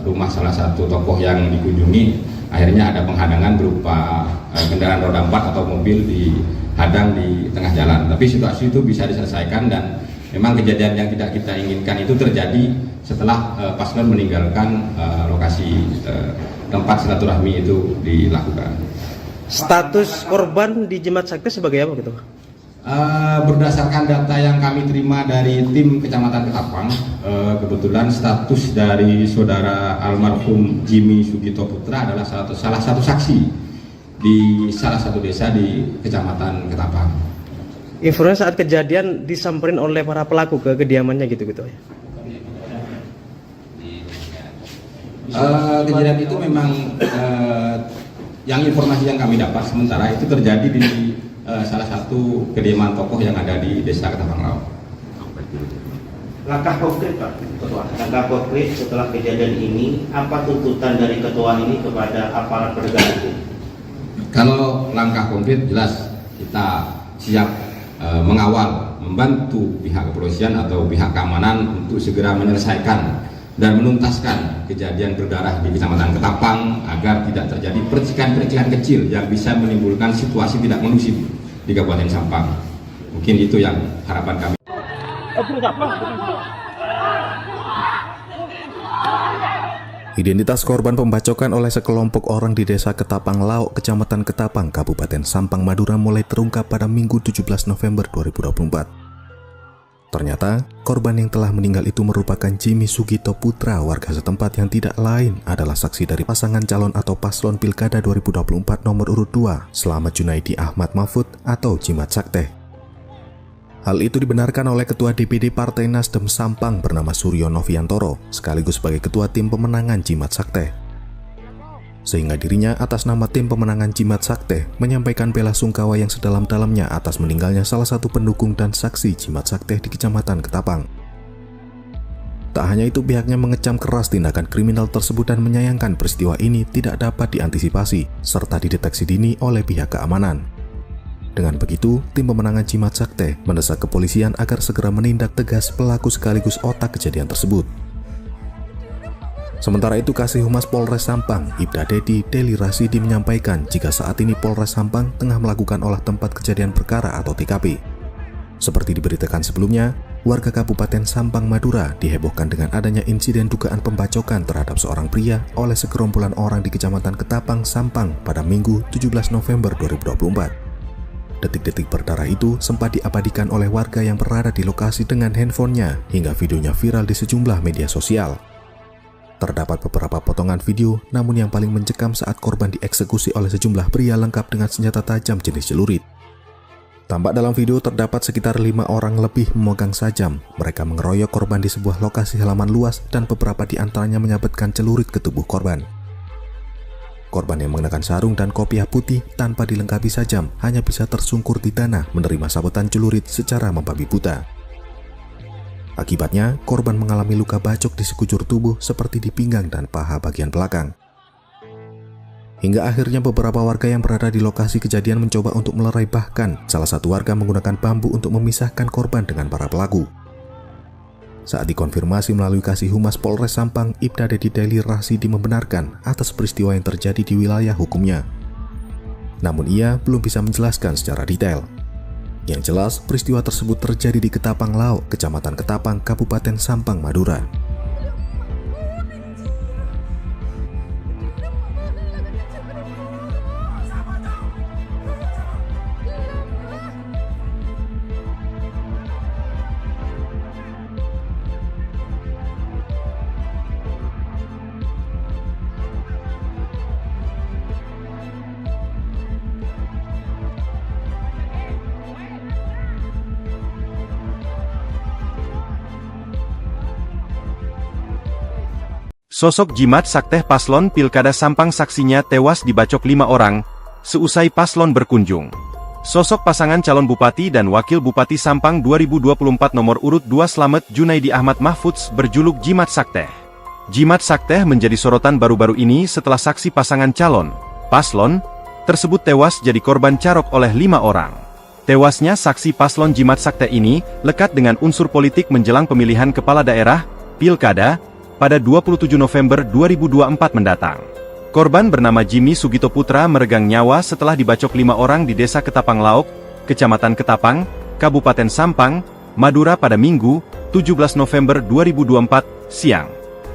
rumah salah satu tokoh yang dikunjungi, akhirnya ada penghadangan berupa kendaraan roda 4 atau mobil dihadang di tengah jalan. Tapi situasi itu bisa diselesaikan, dan memang kejadian yang tidak kita inginkan itu terjadi setelah paslon meninggalkan lokasi tempat silaturahmi itu dilakukan. Status korban di Cimat Sakteh sebagai apa gitu? Berdasarkan data yang kami terima dari tim Kecamatan Ketapang, kebetulan status dari saudara almarhum Jimmy Sugito Putra adalah salah satu saksi di salah satu desa di Kecamatan Ketapang. Informasi saat kejadian disamperin oleh para pelaku ke kediamannya gitu-gitu ya? Kejadian itu memang yang informasi yang kami dapat sementara itu terjadi di salah satu kediaman tokoh yang ada di Desa Ketapang Laut. Langkah konkret Pak Ketua, langkah konkret setelah kejadian ini, apa tuntutan dari Ketua ini kepada aparat penegak hukum? Kalau langkah konkret jelas kita siap mengawal, membantu pihak kepolisian atau pihak keamanan untuk segera menyelesaikan dan menuntaskan kejadian berdarah di Kecamatan Ketapang agar tidak terjadi percikan-percikan kecil yang bisa menimbulkan situasi tidak kondusif di Kabupaten Sampang. Mungkin itu yang harapan kami. Identitas korban pembacokan oleh sekelompok orang di Desa Ketapang Lauk, Kecamatan Ketapang, Kabupaten Sampang, Madura mulai terungkap pada Minggu 17 November 2024. Ternyata, korban yang telah meninggal itu merupakan Jimmy Sugito Putra, warga setempat yang tidak lain adalah saksi dari pasangan calon atau paslon Pilkada 2024 nomor urut 2, Slamet Junaidi Ahmad Mahfud atau Jimat Sakteh. Hal itu dibenarkan oleh Ketua DPD Partai Nasdem Sampang bernama Suryo Noviantoro, sekaligus sebagai Ketua Tim Pemenangan Jimat Sakteh. Sehingga dirinya atas nama Tim Pemenangan Jimat Sakteh menyampaikan bela sungkawa yang sedalam-dalamnya atas meninggalnya salah satu pendukung dan saksi Jimat Sakteh di Kecamatan Ketapang. Tak hanya itu, pihaknya mengecam keras tindakan kriminal tersebut dan menyayangkan peristiwa ini tidak dapat diantisipasi serta dideteksi dini oleh pihak keamanan. Dengan begitu, Tim Pemenangan Jimat Sakteh mendesak kepolisian agar segera menindak tegas pelaku sekaligus otak kejadian tersebut. Sementara itu, Kasih Humas Polres Sampang, Ibda Dedi Deli Rasidi menyampaikan jika saat ini Polres Sampang tengah melakukan olah tempat kejadian perkara atau TKP. Seperti diberitakan sebelumnya, warga Kabupaten Sampang, Madura dihebohkan dengan adanya insiden dugaan pembacokan terhadap seorang pria oleh segerombolan orang di Kecamatan Ketapang, Sampang pada Minggu 17 November 2024. Detik-detik berdarah itu sempat diabadikan oleh warga yang berada di lokasi dengan handphonenya hingga videonya viral di sejumlah media sosial. Terdapat beberapa potongan video, namun yang paling mencekam saat korban dieksekusi oleh sejumlah pria lengkap dengan senjata tajam jenis celurit. Tampak dalam video terdapat sekitar 5 orang lebih memegang sajam. Mereka mengeroyok korban di sebuah lokasi halaman luas dan beberapa di antaranya menyabetkan celurit ke tubuh korban. Korban yang mengenakan sarung dan kopiah putih tanpa dilengkapi sajam hanya bisa tersungkur di tanah menerima sabetan celurit secara membabi buta. Akibatnya, korban mengalami luka bacok di sekujur tubuh seperti di pinggang dan paha bagian belakang. Hingga akhirnya beberapa warga yang berada di lokasi kejadian mencoba untuk melerai, bahkan salah satu warga menggunakan bambu untuk memisahkan korban dengan para pelaku. Saat dikonfirmasi melalui Kasih Humas Polres Sampang, Ibda Dedi Deli Rasidi membenarkan atas peristiwa yang terjadi di wilayah hukumnya. Namun ia belum bisa menjelaskan secara detail. Yang jelas, peristiwa tersebut terjadi di Ketapang Lauk, Kecamatan Ketapang, Kabupaten Sampang, Madura. Sosok Jimat Sakteh paslon Pilkada Sampang saksinya tewas dibacok 5 orang, seusai paslon berkunjung. Sosok pasangan calon Bupati dan Wakil Bupati Sampang 2024 nomor urut 2 Slamet Junaidi Ahmad Mahfud berjuluk Jimat Sakteh. Jimat Sakteh menjadi sorotan baru-baru ini setelah saksi pasangan calon, paslon, tersebut tewas jadi korban carok oleh 5 orang. Tewasnya saksi paslon Jimat Sakteh ini lekat dengan unsur politik menjelang pemilihan kepala daerah, Pilkada, pada 27 November 2024 mendatang. Korban bernama Jimmy Sugito Putra meregang nyawa setelah dibacok 5 orang di Desa Ketapang Lauk, Kecamatan Ketapang, Kabupaten Sampang, Madura pada Minggu, 17 November 2024, siang.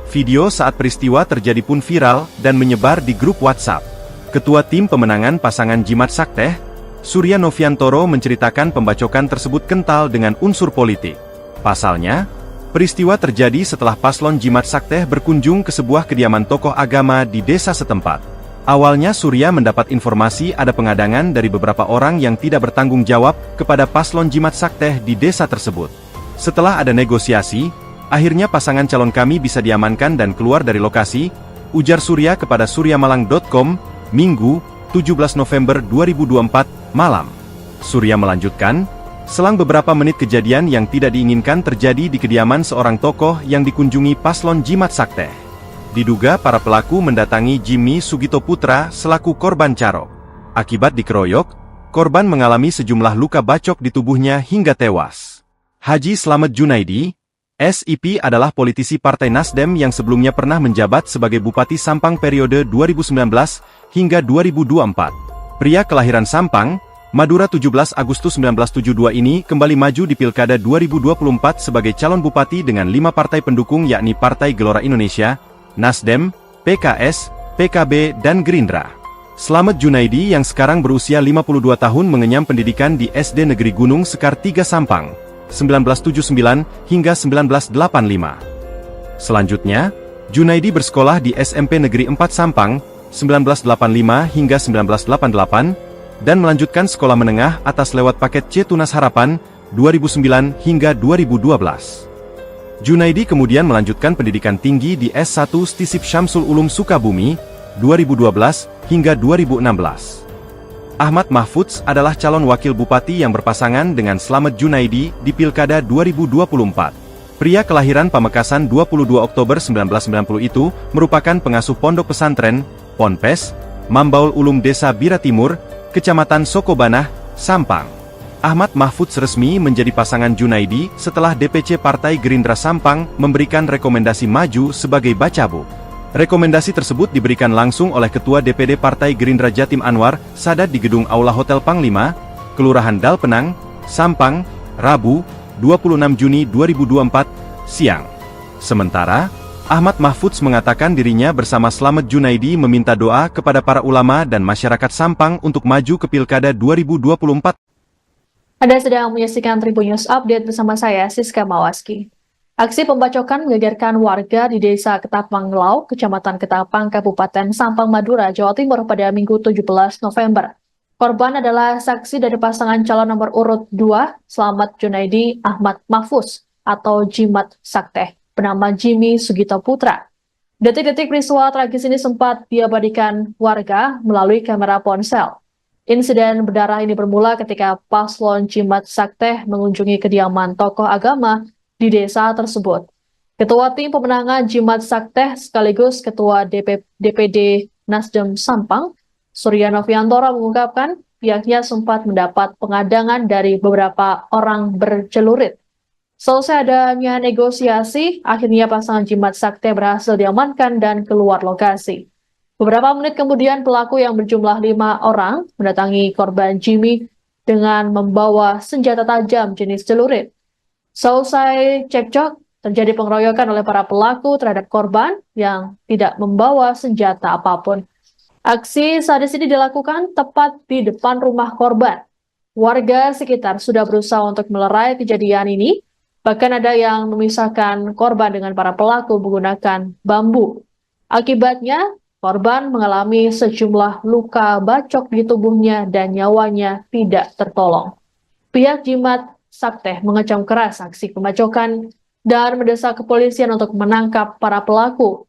Video saat peristiwa terjadi pun viral dan menyebar di grup WhatsApp. Ketua Tim Pemenangan pasangan Jimat Sakteh, Suryo Noviantoro menceritakan pembacokan tersebut kental dengan unsur politik. Pasalnya, peristiwa terjadi setelah paslon Jimat Sakteh berkunjung ke sebuah kediaman tokoh agama di desa setempat. Awalnya Surya mendapat informasi ada pengadangan dari beberapa orang yang tidak bertanggung jawab kepada paslon Jimat Sakteh di desa tersebut. Setelah ada negosiasi, akhirnya pasangan calon kami bisa diamankan dan keluar dari lokasi, ujar Surya kepada suryamalang.com, Minggu, 17 November 2024, malam. Surya melanjutkan, selang beberapa menit kejadian yang tidak diinginkan terjadi di kediaman seorang tokoh yang dikunjungi paslon Jimat Sakteh. Diduga para pelaku mendatangi Jimmy Sugito Putra selaku korban carok. Akibat dikeroyok, korban mengalami sejumlah luka bacok di tubuhnya hingga tewas. Haji Slamet Junaidi, SIP adalah politisi Partai Nasdem yang sebelumnya pernah menjabat sebagai Bupati Sampang periode 2019 hingga 2024. Pria kelahiran Sampang, Madura 17 Agustus 1972 ini kembali maju di Pilkada 2024 sebagai calon bupati dengan 5 partai pendukung yakni Partai Gelora Indonesia, Nasdem, PKS, PKB, dan Gerindra. Slamet Junaidi yang sekarang berusia 52 tahun mengenyam pendidikan di SD Negeri Gunung Sekar 3 Sampang, 1979 hingga 1985. Selanjutnya, Junaidi bersekolah di SMP Negeri 4 Sampang, 1985 hingga 1988, dan melanjutkan sekolah menengah atas lewat paket C Tunas Harapan, 2009 hingga 2012. Junaidi kemudian melanjutkan pendidikan tinggi di S1 Stisip Syamsul Ulum Sukabumi, 2012 hingga 2016. Ahmad Mahfudz adalah calon wakil bupati yang berpasangan dengan Slamet Junaidi di Pilkada 2024. Pria kelahiran Pamekasan 22 Oktober 1990 itu merupakan pengasuh pondok pesantren, Ponpes, Mambaul Ulum Desa Bira Timur, Kecamatan Sokobanah, Sampang. Ahmad Mahfudz resmi menjadi pasangan Junaidi setelah DPC Partai Gerindra Sampang memberikan rekomendasi maju sebagai Bacabuk. Rekomendasi tersebut diberikan langsung oleh Ketua DPD Partai Gerindra Jatim Anwar Sadat di Gedung Aula Hotel Panglima, Kelurahan Dalpenang, Sampang, Rabu, 26 Juni 2024, siang. Sementara, Ahmad Mahfudz mengatakan dirinya bersama Slamet Junaidi meminta doa kepada para ulama dan masyarakat Sampang untuk maju ke Pilkada 2024. Anda sedang menyaksikan Tribun News Update bersama saya, Siska Mawaski. Aksi pembacokan menggegerkan warga di Desa Ketapang Lau, Kecamatan Ketapang, Kabupaten Sampang, Madura, Jawa Timur pada Minggu 17 November. Korban adalah saksi dari pasangan calon nomor urut 2, Slamet Junaidi Ahmad Mahfudz atau Jimat Sakteh, bernama Jimmy Sugito Putra. Detik-detik peristiwa tragis ini sempat diabadikan warga melalui kamera ponsel. Insiden berdarah ini bermula ketika paslon Jimat Sakteh mengunjungi kediaman tokoh agama di desa tersebut. Ketua Tim Pemenangan Jimat Sakteh sekaligus Ketua DPD Nasdem Sampang, Surya Noviantoro mengungkapkan pihaknya sempat mendapat pengadangan dari beberapa orang bercelurit. Selesai adanya negosiasi, akhirnya pasangan Jimat Sakteh berhasil diamankan dan keluar lokasi. Beberapa menit kemudian pelaku yang berjumlah 5 orang mendatangi korban Jimmy dengan membawa senjata tajam jenis celurit. Selesai cekcok, terjadi pengeroyokan oleh para pelaku terhadap korban yang tidak membawa senjata apapun. Aksi sadis ini dilakukan tepat di depan rumah korban. Warga sekitar sudah berusaha untuk melerai kejadian ini, bahkan ada yang memisahkan korban dengan para pelaku menggunakan bambu. Akibatnya, korban mengalami sejumlah luka bacok di tubuhnya dan nyawanya tidak tertolong. Pihak Jimat Sakteh mengecam keras aksi pembacokan dan mendesak kepolisian untuk menangkap para pelaku.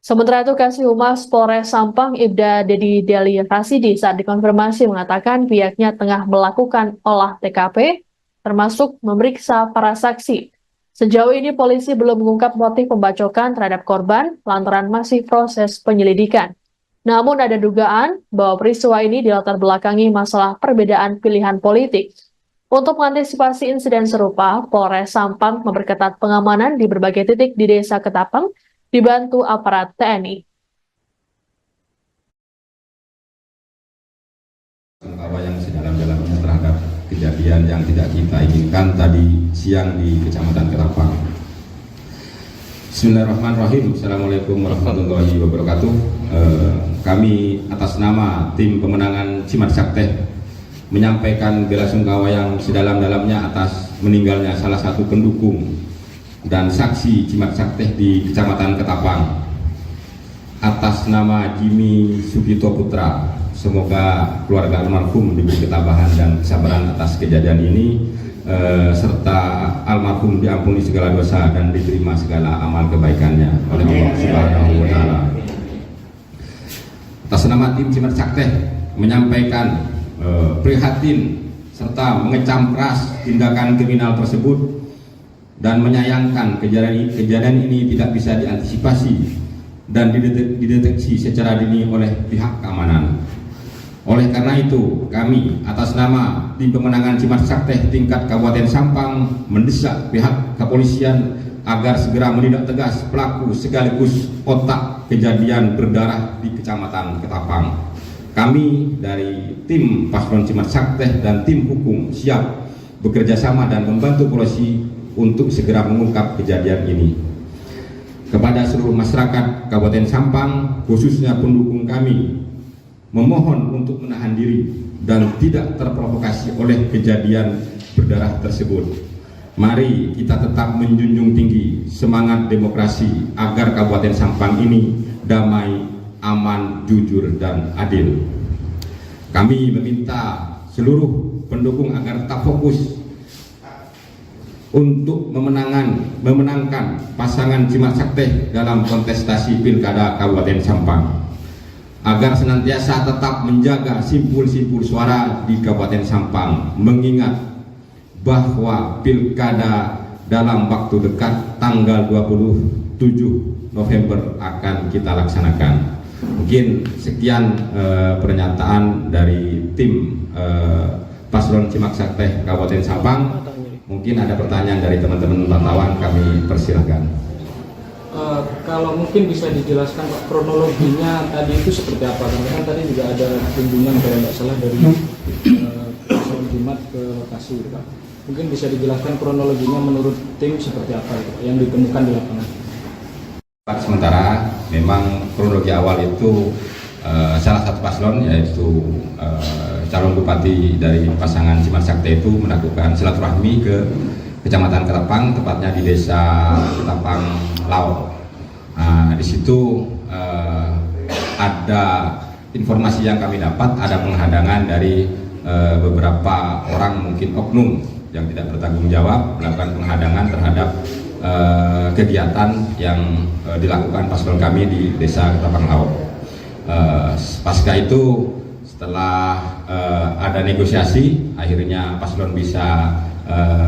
Sementara itu, Kasih Humas Polres Sampang Ibda Dedi Deli Rasidi saat dikonfirmasi mengatakan pihaknya tengah melakukan olah TKP, termasuk memeriksa para saksi. Sejauh ini polisi belum mengungkap motif pembacokan terhadap korban lantaran masih proses penyelidikan. Namun ada dugaan bahwa peristiwa ini dilatar belakangi masalah perbedaan pilihan politik. Untuk mengantisipasi insiden serupa, Polres Sampang memperketat pengamanan di berbagai titik di Desa Ketapang, dibantu aparat TNI. Sungkawa yang sedalam-dalamnya terhadap kejadian yang tidak kita inginkan tadi siang di Kecamatan Ketapang. Bismillahirrahmanirrahim. Assalamualaikum warahmatullahi wabarakatuh. Kami atas nama Tim Pemenangan Jimat Sakteh menyampaikan bela sungkawa yang sedalam-dalamnya atas meninggalnya salah satu pendukung dan saksi Jimat Sakteh di Kecamatan Ketapang. Atas nama Jimmy Sugito Putra, semoga keluarga almarhum diberi ketabahan dan kesabaran atas kejadian ini, serta almarhum diampuni segala dosa dan diterima segala amal kebaikannya oleh Allah Subhanahu wa Ta'ala. Atas nama tim Jimat Sakteh menyampaikan prihatin serta mengecam keras tindakan kriminal tersebut dan menyayangkan kejadian ini tidak bisa diantisipasi dan dideteksi secara dini oleh pihak keamanan. Oleh karena itu, kami atas nama Tim Pemenangan Jimat Sakteh tingkat Kabupaten Sampang mendesak pihak kepolisian agar segera menindak tegas pelaku sekaligus otak kejadian berdarah di Kecamatan Ketapang. Kami dari tim Paslon Jimat Sakteh dan tim hukum siap bekerja sama dan membantu polisi untuk segera mengungkap kejadian ini. Kepada seluruh masyarakat Kabupaten Sampang, khususnya pendukung kami, memohon untuk menahan diri dan tidak terprovokasi oleh kejadian berdarah tersebut. Mari kita tetap menjunjung tinggi semangat demokrasi agar Kabupaten Sampang ini damai, aman, jujur, dan adil. Kami meminta seluruh pendukung agar tetap fokus untuk memenangkan pasangan Jimat Sakteh dalam kontestasi Pilkada Kabupaten Sampang, agar senantiasa tetap menjaga simpul-simpul suara di Kabupaten Sampang, mengingat bahwa Pilkada dalam waktu dekat tanggal 27 November akan kita laksanakan. Mungkin sekian pernyataan dari tim Paslon Jimat Sakteh Kabupaten Sampang. Mungkin ada pertanyaan dari teman-teman wartawan, kami persilahkan. Kalau mungkin bisa dijelaskan Pak, kronologinya tadi itu seperti apa? Karena kan tadi juga ada kunjungan kalau nggak salah dari Paslon Jimat ke lokasi, Pak. Mungkin bisa dijelaskan kronologinya menurut tim seperti apa itu, Pak, yang ditemukan di lapangan? Sementara memang kronologi awal itu salah satu paslon, yaitu calon bupati dari pasangan Jimat Sakteh itu melakukan silaturahmi ke Kecamatan Ketapang, tepatnya di Desa Ketapang Laut. Di situ ada informasi yang kami dapat, ada penghadangan dari beberapa orang, mungkin oknum yang tidak bertanggung jawab, melakukan penghadangan terhadap kegiatan yang dilakukan paslon kami di Desa Ketapang Laut. Pasca itu, setelah ada negosiasi, akhirnya paslon bisa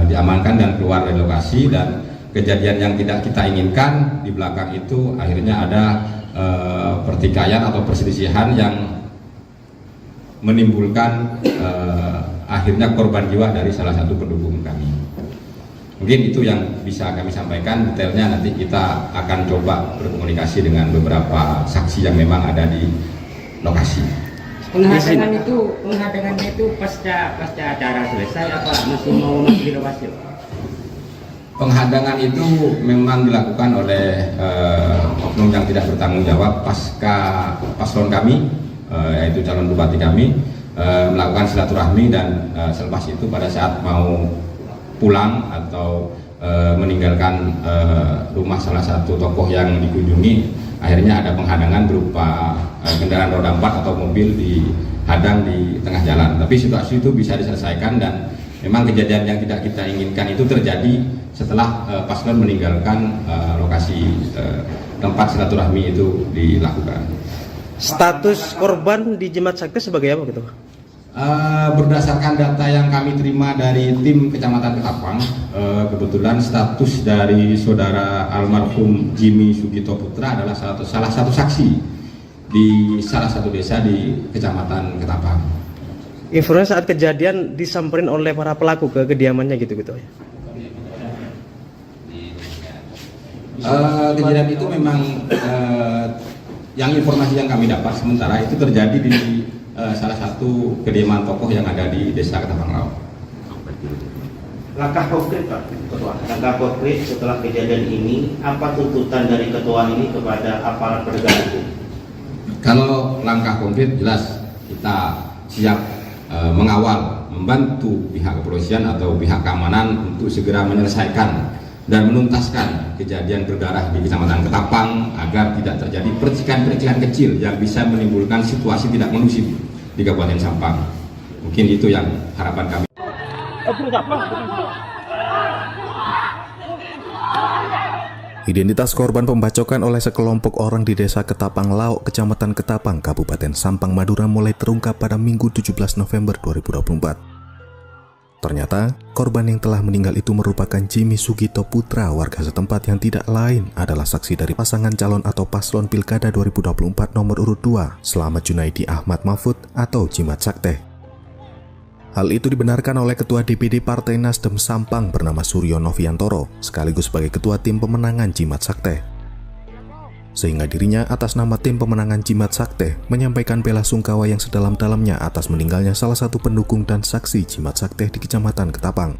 diamankan dan keluar dari lokasi, dan kejadian yang tidak kita inginkan di belakang itu akhirnya ada pertikaian atau perselisihan yang menimbulkan akhirnya korban jiwa dari salah satu pendukung kami. Mungkin itu yang bisa kami sampaikan. Detailnya nanti kita akan coba berkomunikasi dengan beberapa saksi yang memang ada di lokasi. Penghadangannya itu pasca acara selesai apa masih mau dilewati? Penghadangan itu memang dilakukan oleh oknum yang tidak bertanggung jawab pasca paslon kami, yaitu calon bupati kami, melakukan silaturahmi, dan selepas itu pada saat mau pulang atau meninggalkan rumah salah satu tokoh yang dikunjungi, akhirnya ada penghadangan berupa kendaraan roda 4 atau mobil dihadang di tengah jalan. Tapi situasi itu bisa diselesaikan, dan memang kejadian yang tidak kita inginkan itu terjadi setelah paslon meninggalkan lokasi tempat silaturahmi itu dilakukan. Status korban di Jimat Sakteh sebagai apa gitu? Berdasarkan data yang kami terima dari tim Kecamatan Ketapang, kebetulan status dari saudara almarhum Jimmy Sugito Putra adalah salah satu saksi di salah satu desa di Kecamatan Ketapang. Informasi saat kejadian disamperin oleh para pelaku ke kediamannya gitu-gitu ya? Kejadian itu memang yang informasi yang kami dapat sementara itu terjadi di salah satu kediaman tokoh yang ada di Desa Ketapang Laut. Langkah konkret Pak Ketua, langkah konkret setelah kejadian ini, apa tuntutan dari Ketua ini kepada aparat penegak hukum? Kalau langkah konkret jelas kita siap mengawal, membantu pihak kepolisian atau pihak keamanan untuk segera menyelesaikan dan menuntaskan kejadian berdarah di Kecamatan Ketapang agar tidak terjadi percikan-percikan kecil yang bisa menimbulkan situasi tidak kondusif di Kabupaten Sampang. Mungkin itu yang harapan kami. Identitas korban pembacokan oleh sekelompok orang di Desa Ketapang Lauk, Kecamatan Ketapang, Kabupaten Sampang, Madura mulai terungkap pada Minggu 17 November 2024. Ternyata, korban yang telah meninggal itu merupakan Jimmy Sugito Putra, warga setempat yang tidak lain adalah saksi dari pasangan calon atau paslon Pilkada 2024 nomor urut 2, Slamet Junaidi Ahmad Mahfud atau Jimat Sakteh. Hal itu dibenarkan oleh Ketua DPD Partai Nasdem Sampang bernama Suryo Noviantoro, sekaligus sebagai Ketua Tim Pemenangan Jimat Sakteh. Sehingga dirinya atas nama Tim Pemenangan Jimat Sakteh menyampaikan bela sungkawa yang sedalam-dalamnya atas meninggalnya salah satu pendukung dan saksi Jimat Sakteh di Kecamatan Ketapang.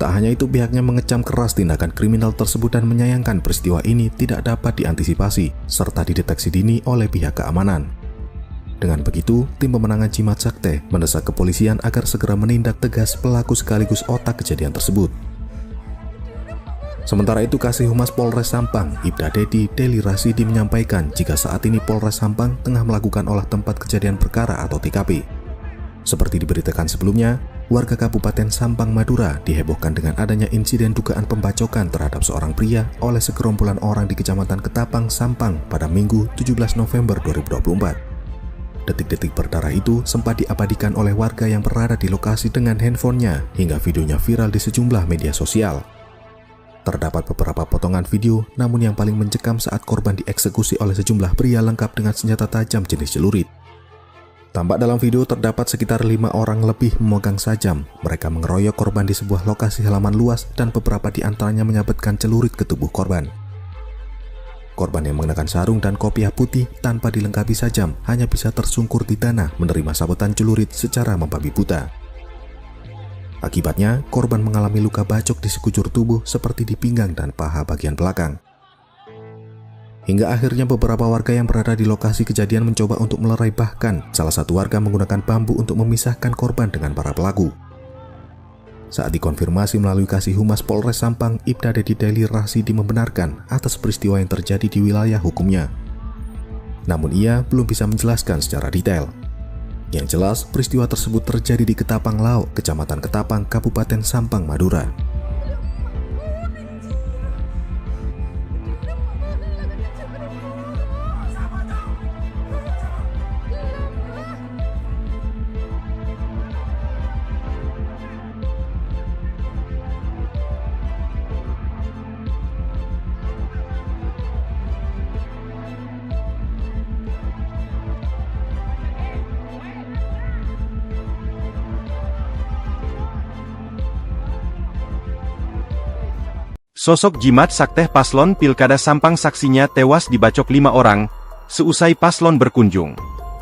Tak hanya itu, pihaknya mengecam keras tindakan kriminal tersebut dan menyayangkan peristiwa ini tidak dapat diantisipasi serta dideteksi dini oleh pihak keamanan. Dengan begitu, tim pemenangan Jimat Sakte mendesak kepolisian agar segera menindak tegas pelaku sekaligus otak kejadian tersebut. Sementara itu, Kasih Humas Polres Sampang, Ibda Dedi Deli Rasidi menyampaikan jika saat ini Polres Sampang tengah melakukan olah tempat kejadian perkara atau TKP. Seperti diberitakan sebelumnya, warga Kabupaten Sampang, Madura dihebohkan dengan adanya insiden dugaan pembacokan terhadap seorang pria oleh segerombolan orang di Kecamatan Ketapang, Sampang pada Minggu 17 November 2024. Detik-detik berdarah itu sempat diabadikan oleh warga yang berada di lokasi dengan handphonenya hingga videonya viral di sejumlah media sosial. Terdapat beberapa potongan video, namun yang paling mencekam saat korban dieksekusi oleh sejumlah pria lengkap dengan senjata tajam jenis celurit. Tampak dalam video terdapat sekitar 5 orang lebih memegang sajam. Mereka mengeroyok korban di sebuah lokasi halaman luas dan beberapa di antaranya menyabetkan celurit ke tubuh korban. Korban yang mengenakan sarung dan kopiah putih tanpa dilengkapi sajam hanya bisa tersungkur di tanah menerima sabetan celurit secara membabi buta. Akibatnya, korban mengalami luka bacok di sekujur tubuh seperti di pinggang dan paha bagian belakang. Hingga akhirnya beberapa warga yang berada di lokasi kejadian mencoba untuk melerai, bahkan salah satu warga menggunakan bambu untuk memisahkan korban dengan para pelaku. Saat dikonfirmasi melalui Kasih Humas Polres Sampang, Ibda Dedi Deli Rasidi membenarkan atas peristiwa yang terjadi di wilayah hukumnya. Namun ia belum bisa menjelaskan secara detail. Yang jelas, peristiwa tersebut terjadi di Ketapang Lauk, Kecamatan Ketapang, Kabupaten Sampang, Madura. Sosok Jimat Sakte Paslon Pilkada Sampang saksinya tewas dibacok 5 orang, seusai paslon berkunjung.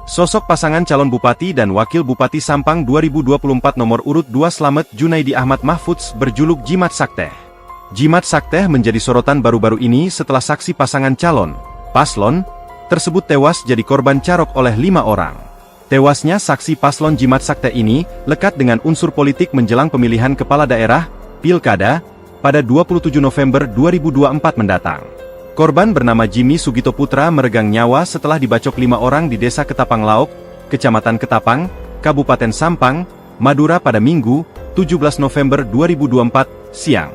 Sosok pasangan calon Bupati dan Wakil Bupati Sampang 2024 nomor urut 2 Slamet Junaidi Ahmad Mahfudz berjuluk Jimat Sakte. Jimat Sakte menjadi sorotan baru-baru ini setelah saksi pasangan calon, paslon, tersebut tewas jadi korban carok oleh 5 orang. Tewasnya saksi paslon Jimat Sakte ini lekat dengan unsur politik menjelang pemilihan kepala daerah, Pilkada, pada 27 November 2024 mendatang. Korban bernama Jimmy Sugito Putra meregang nyawa setelah dibacok 5 orang di Desa Ketapang Lauk, Kecamatan Ketapang, Kabupaten Sampang, Madura pada Minggu, 17 November 2024, siang.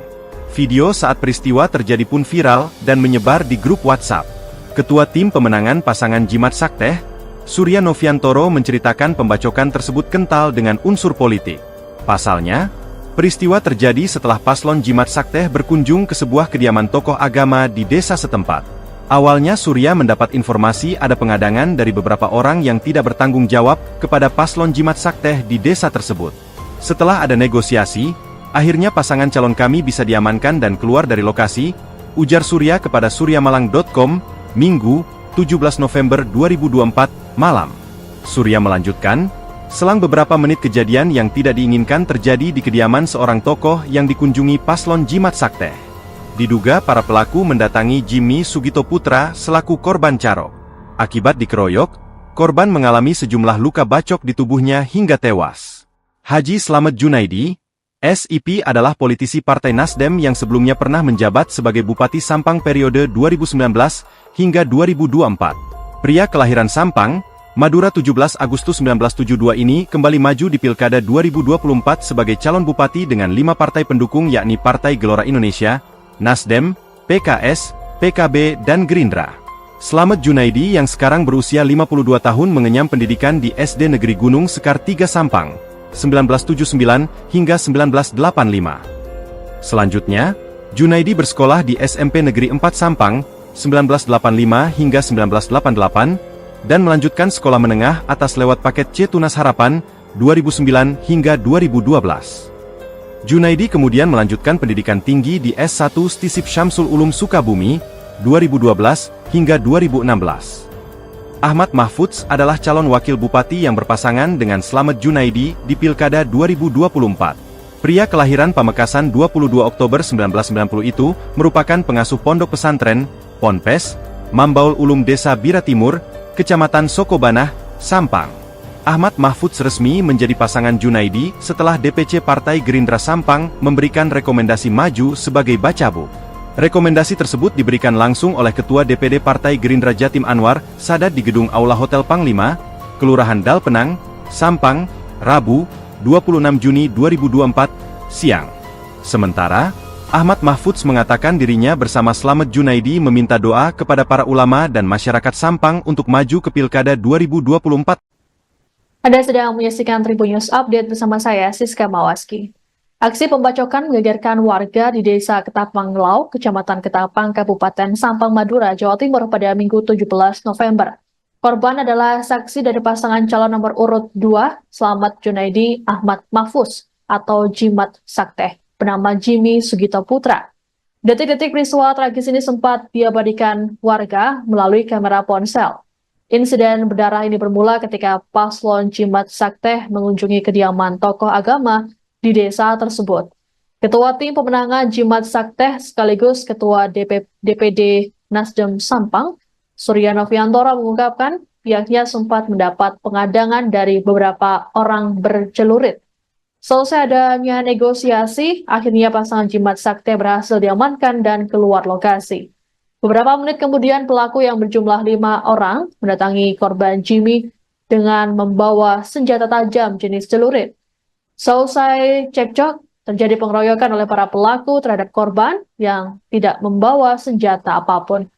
Video saat peristiwa terjadi pun viral dan menyebar di grup WhatsApp. Ketua Tim Pemenangan Pasangan Jimat Sakte, Surya Noviantoro menceritakan pembacokan tersebut kental dengan unsur politik. Pasalnya, peristiwa terjadi setelah paslon Jimat Sakte berkunjung ke sebuah kediaman tokoh agama di desa setempat. Awalnya Surya mendapat informasi ada pengadangan dari beberapa orang yang tidak bertanggung jawab kepada paslon Jimat Sakte di desa tersebut. Setelah ada negosiasi, akhirnya pasangan calon kami bisa diamankan dan keluar dari lokasi, ujar Surya kepada suryamalang.com, Minggu, 17 November 2024, malam. Surya melanjutkan, selang beberapa menit kejadian yang tidak diinginkan terjadi di kediaman seorang tokoh yang dikunjungi paslon Jimat Sakte. Diduga para pelaku mendatangi Jimmy Sugito Putra selaku korban carok. Akibat dikeroyok, korban mengalami sejumlah luka bacok di tubuhnya hingga tewas. Haji Slamet Junaidi, SIP adalah politisi Partai Nasdem yang sebelumnya pernah menjabat sebagai Bupati Sampang periode 2019 hingga 2024. Pria kelahiran Sampang, Madura 17 Agustus 1972 ini kembali maju di Pilkada 2024 sebagai calon bupati dengan 5 partai pendukung yakni Partai Gelora Indonesia, Nasdem, PKS, PKB, dan Gerindra. Slamet Junaidi yang sekarang berusia 52 tahun mengenyam pendidikan di SD Negeri Gunung Sekar 3 Sampang, 1979 hingga 1985. Selanjutnya, Junaidi bersekolah di SMP Negeri 4 Sampang, 1985 hingga 1988, dan melanjutkan sekolah menengah atas lewat paket C Tunas Harapan, 2009 hingga 2012. Junaidi kemudian melanjutkan pendidikan tinggi di S1 Stisip Syamsul Ulum Sukabumi, 2012 hingga 2016. Ahmad Mahfudz adalah calon wakil bupati yang berpasangan dengan Slamet Junaidi di Pilkada 2024. Pria kelahiran Pamekasan 22 Oktober 1990 itu merupakan pengasuh pondok pesantren, Ponpes, Mambaul Ulum Desa Bira Timur, Kecamatan Sokobanah, Sampang. Ahmad Mahfudz resmi menjadi pasangan Junaidi setelah DPC Partai Gerindra Sampang memberikan rekomendasi maju sebagai Bacabu. Rekomendasi tersebut diberikan langsung oleh Ketua DPD Partai Gerindra Jatim Anwar Sadat di Gedung Aula Hotel Panglima, Kelurahan Dalpenang, Sampang, Rabu, 26 Juni 2024, siang. Sementara, Ahmad Mahfudz mengatakan dirinya bersama Slamet Junaidi meminta doa kepada para ulama dan masyarakat Sampang untuk maju ke Pilkada 2024. Anda sedang menyaksikan Tribun News Update bersama saya, Siska Mawaski. Aksi pembacokan menggegerkan warga di Desa Ketapang Lau, Kecamatan Ketapang, Kabupaten Sampang, Madura, Jawa Timur pada Minggu 17 November. Korban adalah saksi dari pasangan calon nomor urut 2, Slamet Junaidi Ahmad Mahfudz atau Jimat Sakteh, bernama Jimmy Sugito Putra. Detik-detik peristiwa tragis ini sempat diabadikan warga melalui kamera ponsel. Insiden berdarah ini bermula ketika paslon Jimat Sakteh mengunjungi kediaman tokoh agama di desa tersebut. Ketua Tim Pemenangan Jimat Sakteh sekaligus Ketua DPD Nasdem Sampang, Suryano Fiantoro mengungkapkan pihaknya sempat mendapat pengadangan dari beberapa orang bercelurit. Selesai adanya negosiasi, akhirnya pasangan Jimat Sakteh berhasil diamankan dan keluar lokasi. Beberapa menit kemudian pelaku yang berjumlah 5 orang mendatangi korban Jimmy dengan membawa senjata tajam jenis celurit. Selesai cekcok, terjadi pengeroyokan oleh para pelaku terhadap korban yang tidak membawa senjata apapun.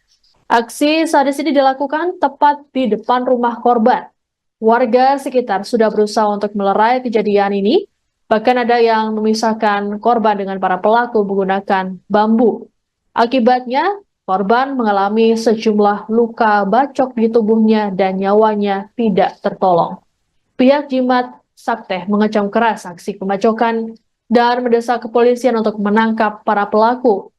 Aksi sadis ini dilakukan tepat di depan rumah korban. Warga sekitar sudah berusaha untuk melerai kejadian ini, bahkan ada yang memisahkan korban dengan para pelaku menggunakan bambu. Akibatnya, korban mengalami sejumlah luka bacok di tubuhnya dan nyawanya tidak tertolong. Pihak Jimat Sakteh mengecam keras aksi pembacokan dan mendesak kepolisian untuk menangkap para pelaku.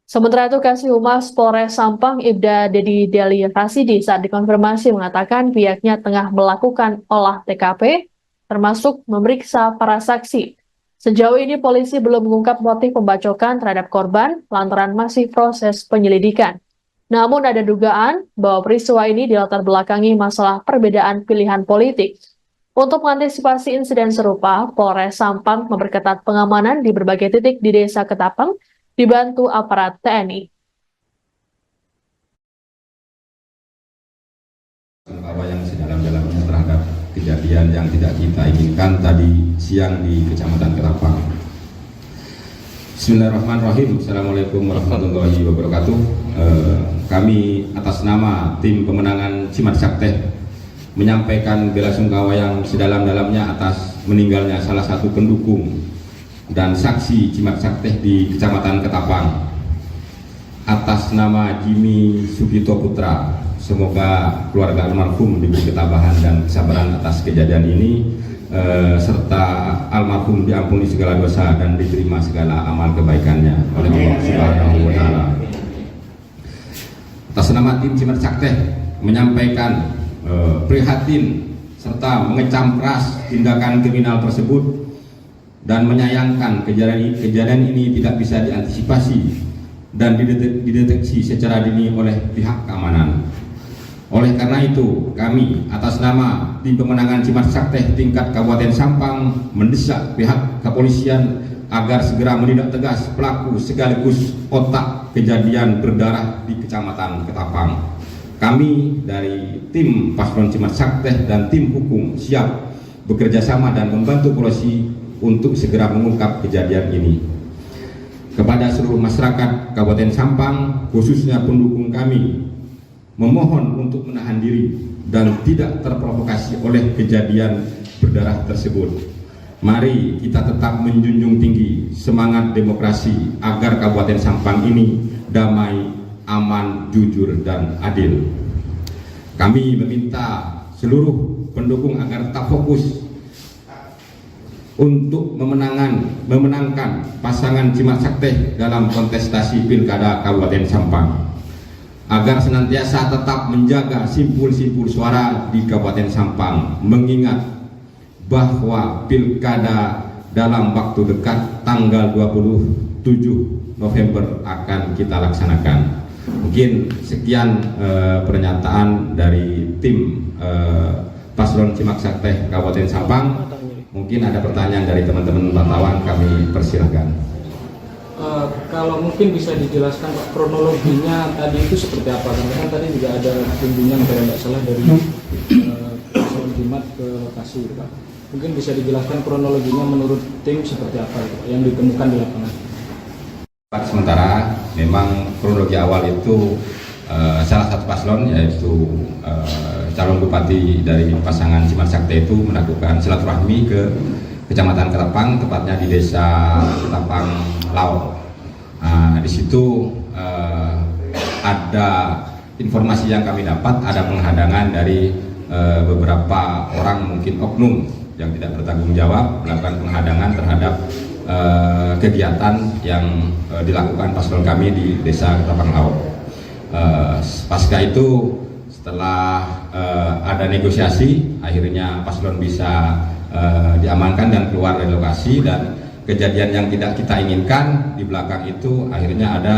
Sementara itu, Kasih Humas Polres Sampang Ibda Dedi Deli Rasidi saat dikonfirmasi mengatakan pihaknya tengah melakukan olah TKP, termasuk memeriksa para saksi. Sejauh ini polisi belum mengungkap motif pembacokan terhadap korban lantaran masih proses penyelidikan. Namun ada dugaan bahwa peristiwa ini dilatar belakangi masalah perbedaan pilihan politik. Untuk mengantisipasi insiden serupa, Polres Sampang memperketat pengamanan di berbagai titik di Desa Ketapang, dibantu aparat TNI. Bahwa yang sedalam-dalamnya terhadap kejadian yang tidak kita inginkan tadi siang di Kecamatan Ketapang. Bismillahirrahmanirrahim. Assalamualaikum warahmatullahi wabarakatuh. Kami atas nama Tim Pemenangan Jimat Sakteh menyampaikan belasungkawa yang sedalam-dalamnya atas meninggalnya salah satu pendukung dan saksi Jimat Sakteh di Kecamatan Ketapang. Atas nama Jimmy Sugito Putra, semoga keluarga almarhum diberi ketabahan dan kesabaran atas kejadian ini, serta almarhum diampuni segala dosa dan diterima segala amal kebaikannya oleh Allah Subhanahu wa Ta'ala. Atas nama Tim Jimat Sakteh menyampaikan prihatin serta mengecam keras tindakan kriminal tersebut dan menyayangkan kejadian ini tidak bisa diantisipasi dan dideteksi secara dini oleh pihak keamanan. Oleh karena itu, kami atas nama Tim Pemenangan Jimat Sakteh tingkat Kabupaten Sampang mendesak pihak kepolisian agar segera menindak tegas pelaku sekaligus otak kejadian berdarah di Kecamatan Ketapang. Kami dari tim Paslon Jimat Sakteh dan tim hukum siap bekerja sama dan membantu polisi untuk segera mengungkap kejadian ini. Kepada seluruh masyarakat Kabupaten Sampang, khususnya pendukung kami, memohon untuk menahan diri dan tidak terprovokasi oleh kejadian berdarah tersebut. Mari kita tetap menjunjung tinggi semangat demokrasi agar Kabupaten Sampang ini damai, aman, jujur, dan adil. Kami meminta seluruh pendukung agar tetap fokus untuk memenangkan pasangan Jimat Sakteh dalam kontestasi Pilkada Kabupaten Sampang, agar senantiasa tetap menjaga simpul-simpul suara di Kabupaten Sampang, mengingat bahwa Pilkada dalam waktu dekat tanggal 27 November akan kita laksanakan. Mungkin sekian pernyataan dari tim Paslon Cimat Sakteh Kabupaten Sampang. Mungkin ada pertanyaan dari teman-teman wartawan, kami persilahkan. Kalau mungkin bisa dijelaskan Pak, kronologinya tadi itu seperti apa? Karena kan tadi juga ada kunjungan kalau tidak salah dari paslon Cimat ke lokasi, Pak. Mungkin bisa dijelaskan kronologinya menurut tim seperti apa Pak, yang ditemukan di lapangan? Sementara memang kronologi awal itu salah satu paslon yaitu calon bupati dari pasangan Cimat Sakteh itu melakukan silaturahmi ke Kecamatan Ketapang, tepatnya di Desa Ketapang Laut. Di situ ada informasi yang kami dapat, ada penghadangan dari beberapa orang, mungkin oknum yang tidak bertanggung jawab, melakukan penghadangan terhadap kegiatan yang dilakukan paslon kami di Desa Ketapang Laut. Pasca itu, setelah ada negosiasi, akhirnya paslon bisa diamankan dan keluar dari lokasi, dan kejadian yang tidak kita inginkan di belakang itu akhirnya ada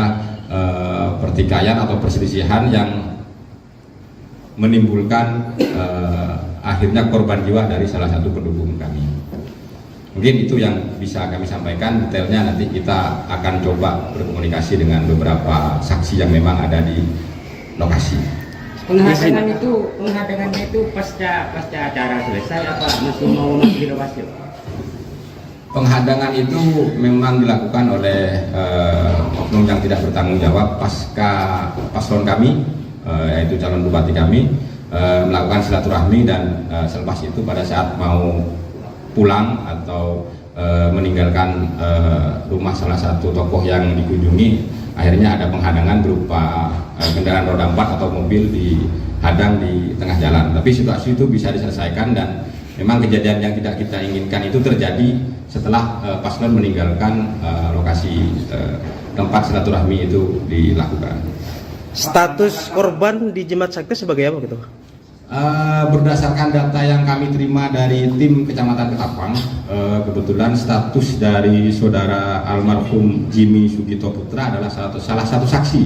pertikaian atau perselisihan yang menimbulkan akhirnya korban jiwa dari salah satu pendukung kami. Mungkin itu yang bisa kami sampaikan. Detailnya nanti kita akan coba berkomunikasi dengan beberapa saksi yang memang ada di lokasi. Penghadangannya itu pasca acara selesai apa masih mau dilewati? Penghadangan itu memang dilakukan oleh oknum yang tidak bertanggung jawab pasca paslon kami, yaitu calon bupati kami, melakukan silaturahmi, dan selepas itu pada saat mau pulang atau meninggalkan rumah salah satu tokoh yang dikunjungi, akhirnya ada penghadangan berupa kendaraan roda 4 atau mobil dihadang di tengah jalan. Tapi situasi itu bisa diselesaikan, dan memang kejadian yang tidak kita inginkan itu terjadi setelah paslon meninggalkan lokasi tempat silaturahmi itu dilakukan. Status korban di Cimat Sakteh sebagai apa gitu? Berdasarkan data yang kami terima dari tim Kecamatan Ketapang, kebetulan status dari saudara almarhum Jimmy Sugito Putra adalah salah satu saksi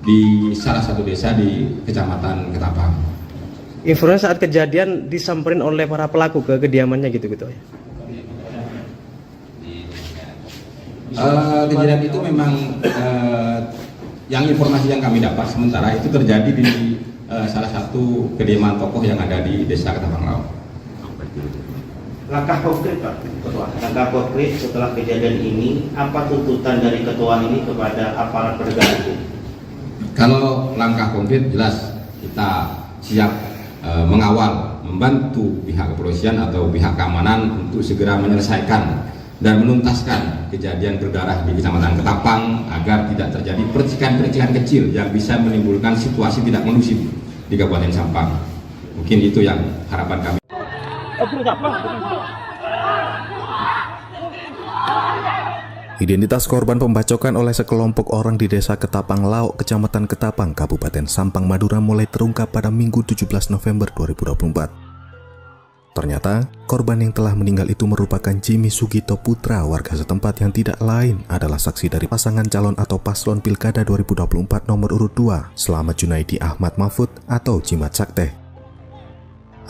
di salah satu desa di Kecamatan Ketapang. Informasi saat kejadian disamperin oleh para pelaku ke kediamannya gitu-gitu ya? Kejadian itu memang yang informasi yang kami dapat sementara itu terjadi di salah satu kediaman tokoh yang ada di Desa Ketapang Laut. Langkah konkret Pak Ketua, langkah konkret setelah kejadian ini, apa tuntutan dari Ketua ini kepada aparat penegak hukum? Kalau langkah konkret jelas kita siap mengawal, membantu pihak kepolisian atau pihak keamanan untuk segera menyelesaikan dan menuntaskan kejadian berdarah di Kecamatan Ketapang agar tidak terjadi percikan-percikan kecil yang bisa menimbulkan situasi tidak kondusif di Kabupaten Sampang. Mungkin itu yang harapan kami. Identitas korban pembacokan oleh sekelompok orang di Desa Ketapang Lauk, Kecamatan Ketapang, Kabupaten Sampang, Madura mulai terungkap pada Minggu 17 November 2024. Ternyata, korban yang telah meninggal itu merupakan Jimmy Sugito Putra, warga setempat yang tidak lain adalah saksi dari pasangan calon atau paslon Pilkada 2024 nomor urut 2, Slamet Junaidi Ahmad Mahfud atau Cimat Sakteh.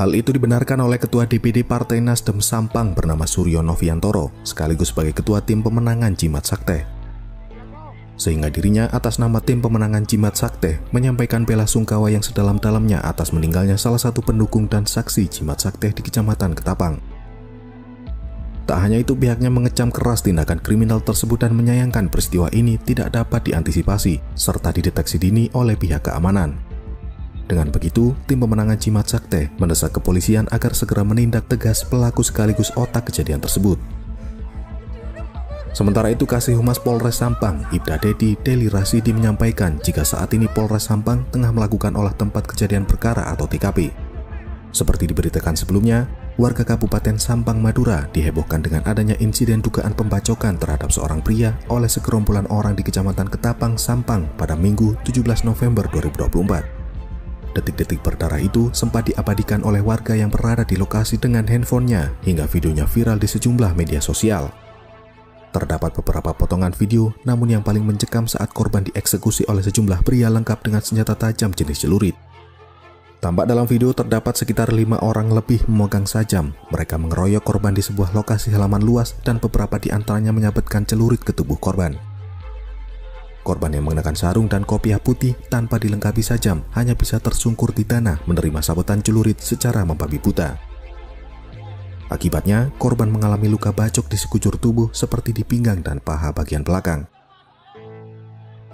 Hal itu dibenarkan oleh Ketua DPD Partai Nasdem Sampang bernama Suryo Noviantoro, sekaligus sebagai Ketua Tim Pemenangan Cimat Sakteh. Sehingga dirinya atas nama Tim Pemenangan Cimat Sakteh menyampaikan bela sungkawa yang sedalam-dalamnya atas meninggalnya salah satu pendukung dan saksi Cimat Sakteh di Kecamatan Ketapang. Tak hanya itu, pihaknya mengecam keras tindakan kriminal tersebut dan menyayangkan peristiwa ini tidak dapat diantisipasi serta dideteksi dini oleh pihak keamanan. Dengan begitu, Tim Pemenangan Cimat Sakteh mendesak kepolisian agar segera menindak tegas pelaku sekaligus otak kejadian tersebut. Sementara itu, Kasih Humas Polres Sampang, Ibda Dedi Deli Rasidi menyampaikan jika saat ini Polres Sampang tengah melakukan olah tempat kejadian perkara atau TKP. Seperti diberitakan sebelumnya, warga Kabupaten Sampang, Madura dihebohkan dengan adanya insiden dugaan pembacokan terhadap seorang pria oleh segerombolan orang di Kecamatan Ketapang, Sampang pada Minggu 17 November 2024. Detik-detik berdarah itu sempat diabadikan oleh warga yang berada di lokasi dengan handphonenya hingga videonya viral di sejumlah media sosial. Terdapat beberapa potongan video, namun yang paling mencekam saat korban dieksekusi oleh sejumlah pria lengkap dengan senjata tajam jenis celurit. Tampak dalam video terdapat sekitar 5 orang lebih memegang sajam. Mereka mengeroyok korban di sebuah lokasi halaman luas dan beberapa di antaranya menyabetkan celurit ke tubuh korban. Korban yang mengenakan sarung dan kopiah putih tanpa dilengkapi sajam hanya bisa tersungkur di tanah menerima sabetan celurit secara membabi buta. Akibatnya, korban mengalami luka bacok di sekujur tubuh seperti di pinggang dan paha bagian belakang.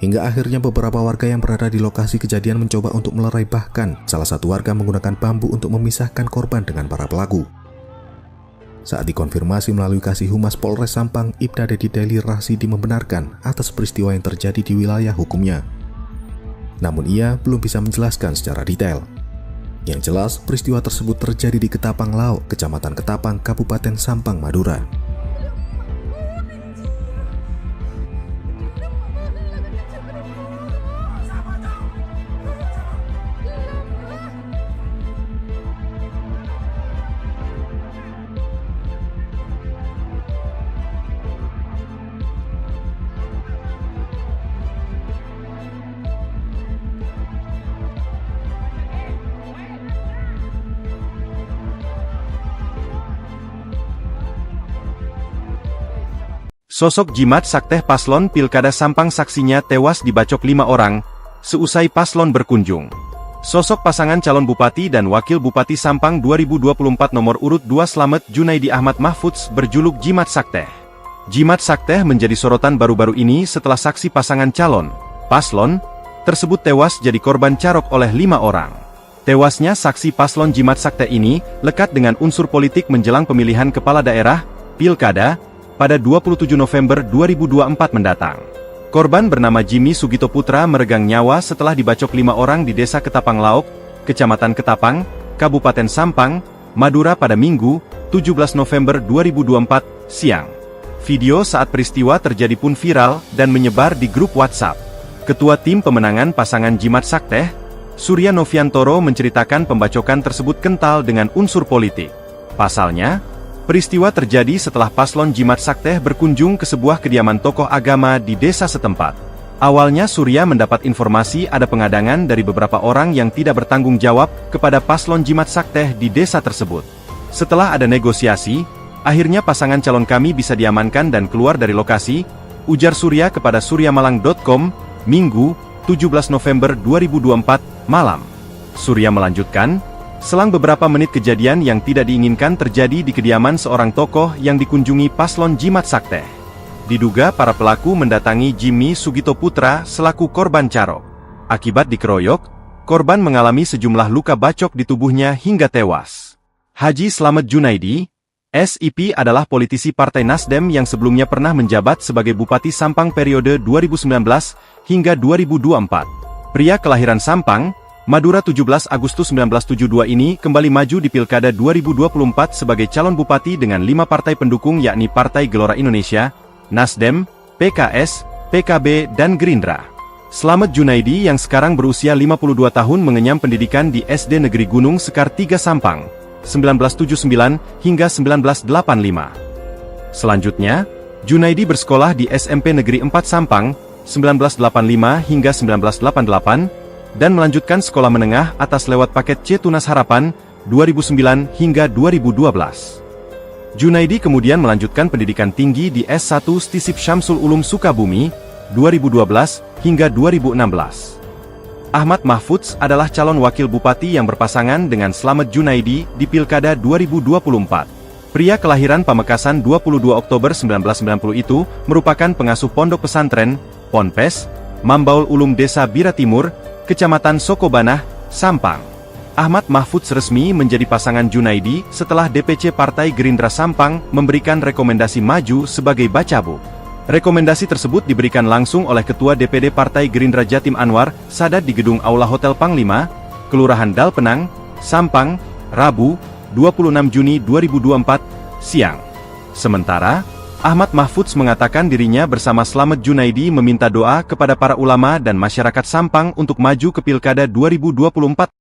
Hingga akhirnya beberapa warga yang berada di lokasi kejadian mencoba untuk melerai, bahkan salah satu warga menggunakan bambu untuk memisahkan korban dengan para pelaku. Saat dikonfirmasi melalui Kasih Humas Polres Sampang, Ibda Dedi Deli Rasidi membenarkan atas peristiwa yang terjadi di wilayah hukumnya. Namun ia belum bisa menjelaskan secara detail. Yang jelas, peristiwa tersebut terjadi di Ketapang Lauk, Kecamatan Ketapang, Kabupaten Sampang, Madura. Sosok jimat sakteh paslon Pilkada Sampang saksinya tewas dibacok 5 orang, seusai paslon berkunjung. Sosok pasangan calon Bupati dan Wakil Bupati Sampang 2024 nomor urut 2 Slamet Junaidi Ahmad Mahfudz berjuluk Jimat Sakteh. Jimat Sakteh menjadi sorotan baru-baru ini setelah saksi pasangan calon, paslon, tersebut tewas jadi korban carok oleh 5 orang. Tewasnya saksi paslon Jimat Sakteh ini lekat dengan unsur politik menjelang pemilihan kepala daerah, Pilkada, pada 27 November 2024 mendatang. Korban bernama Jimmy Sugito Putra meregang nyawa setelah dibacok 5 orang di Desa Ketapang Lauk, Kecamatan Ketapang, Kabupaten Sampang, Madura pada Minggu, 17 November 2024, siang. Video saat peristiwa terjadi pun viral dan menyebar di grup WhatsApp. Ketua Tim Pemenangan Pasangan Jimat Sakteh, Surya Noviantoro menceritakan pembacokan tersebut kental dengan unsur politik. Pasalnya, peristiwa terjadi setelah paslon Jimat Sakteh berkunjung ke sebuah kediaman tokoh agama di desa setempat. Awalnya Surya mendapat informasi ada pengadangan dari beberapa orang yang tidak bertanggung jawab kepada paslon Jimat Sakteh di desa tersebut. Setelah ada negosiasi, akhirnya pasangan calon kami bisa diamankan dan keluar dari lokasi, ujar Surya kepada suryamalang.com, Minggu, 17 November 2024, malam. Surya melanjutkan, selang beberapa menit kejadian yang tidak diinginkan terjadi di kediaman seorang tokoh yang dikunjungi paslon Jimat Sakteh. Diduga para pelaku mendatangi Jimmy Sugito Putra selaku korban carok. Akibat dikeroyok, korban mengalami sejumlah luka bacok di tubuhnya hingga tewas. Haji Slamet Junaidi, SIP adalah politisi Partai Nasdem yang sebelumnya pernah menjabat sebagai Bupati Sampang periode 2019 hingga 2024. Pria kelahiran Sampang, Madura 17 Agustus 1972 ini kembali maju di Pilkada 2024 sebagai calon bupati dengan 5 partai pendukung yakni Partai Gelora Indonesia, Nasdem, PKS, PKB, dan Gerindra. Slamet Junaidi yang sekarang berusia 52 tahun mengenyam pendidikan di SD Negeri Gunung Sekar 3 Sampang, 1979 hingga 1985. Selanjutnya, Junaidi bersekolah di SMP Negeri 4 Sampang, 1985 hingga 1988, dan melanjutkan sekolah menengah atas lewat paket C Tunas Harapan, 2009 hingga 2012. Junaidi kemudian melanjutkan pendidikan tinggi di S1 Stisip Syamsul Ulum Sukabumi, 2012 hingga 2016. Ahmad Mahfudz adalah calon wakil bupati yang berpasangan dengan Slamet Junaidi di Pilkada 2024. Pria kelahiran Pamekasan 22 Oktober 1990 itu merupakan pengasuh pondok pesantren, Ponpes, Mambaul Ulum Desa Bira Timur, Kecamatan Sokobanah, Sampang. Ahmad Mahfudz resmi menjadi pasangan Junaidi setelah DPC Partai Gerindra Sampang memberikan rekomendasi maju sebagai Bacabuk. Rekomendasi tersebut diberikan langsung oleh Ketua DPD Partai Gerindra Jatim Anwar Sadat di Gedung Aula Hotel Panglima, Kelurahan Dalpenang, Sampang, Rabu, 26 Juni 2024, siang. Sementara, Ahmad Mahfudz mengatakan dirinya bersama Slamet Junaidi meminta doa kepada para ulama dan masyarakat Sampang untuk maju ke Pilkada 2024.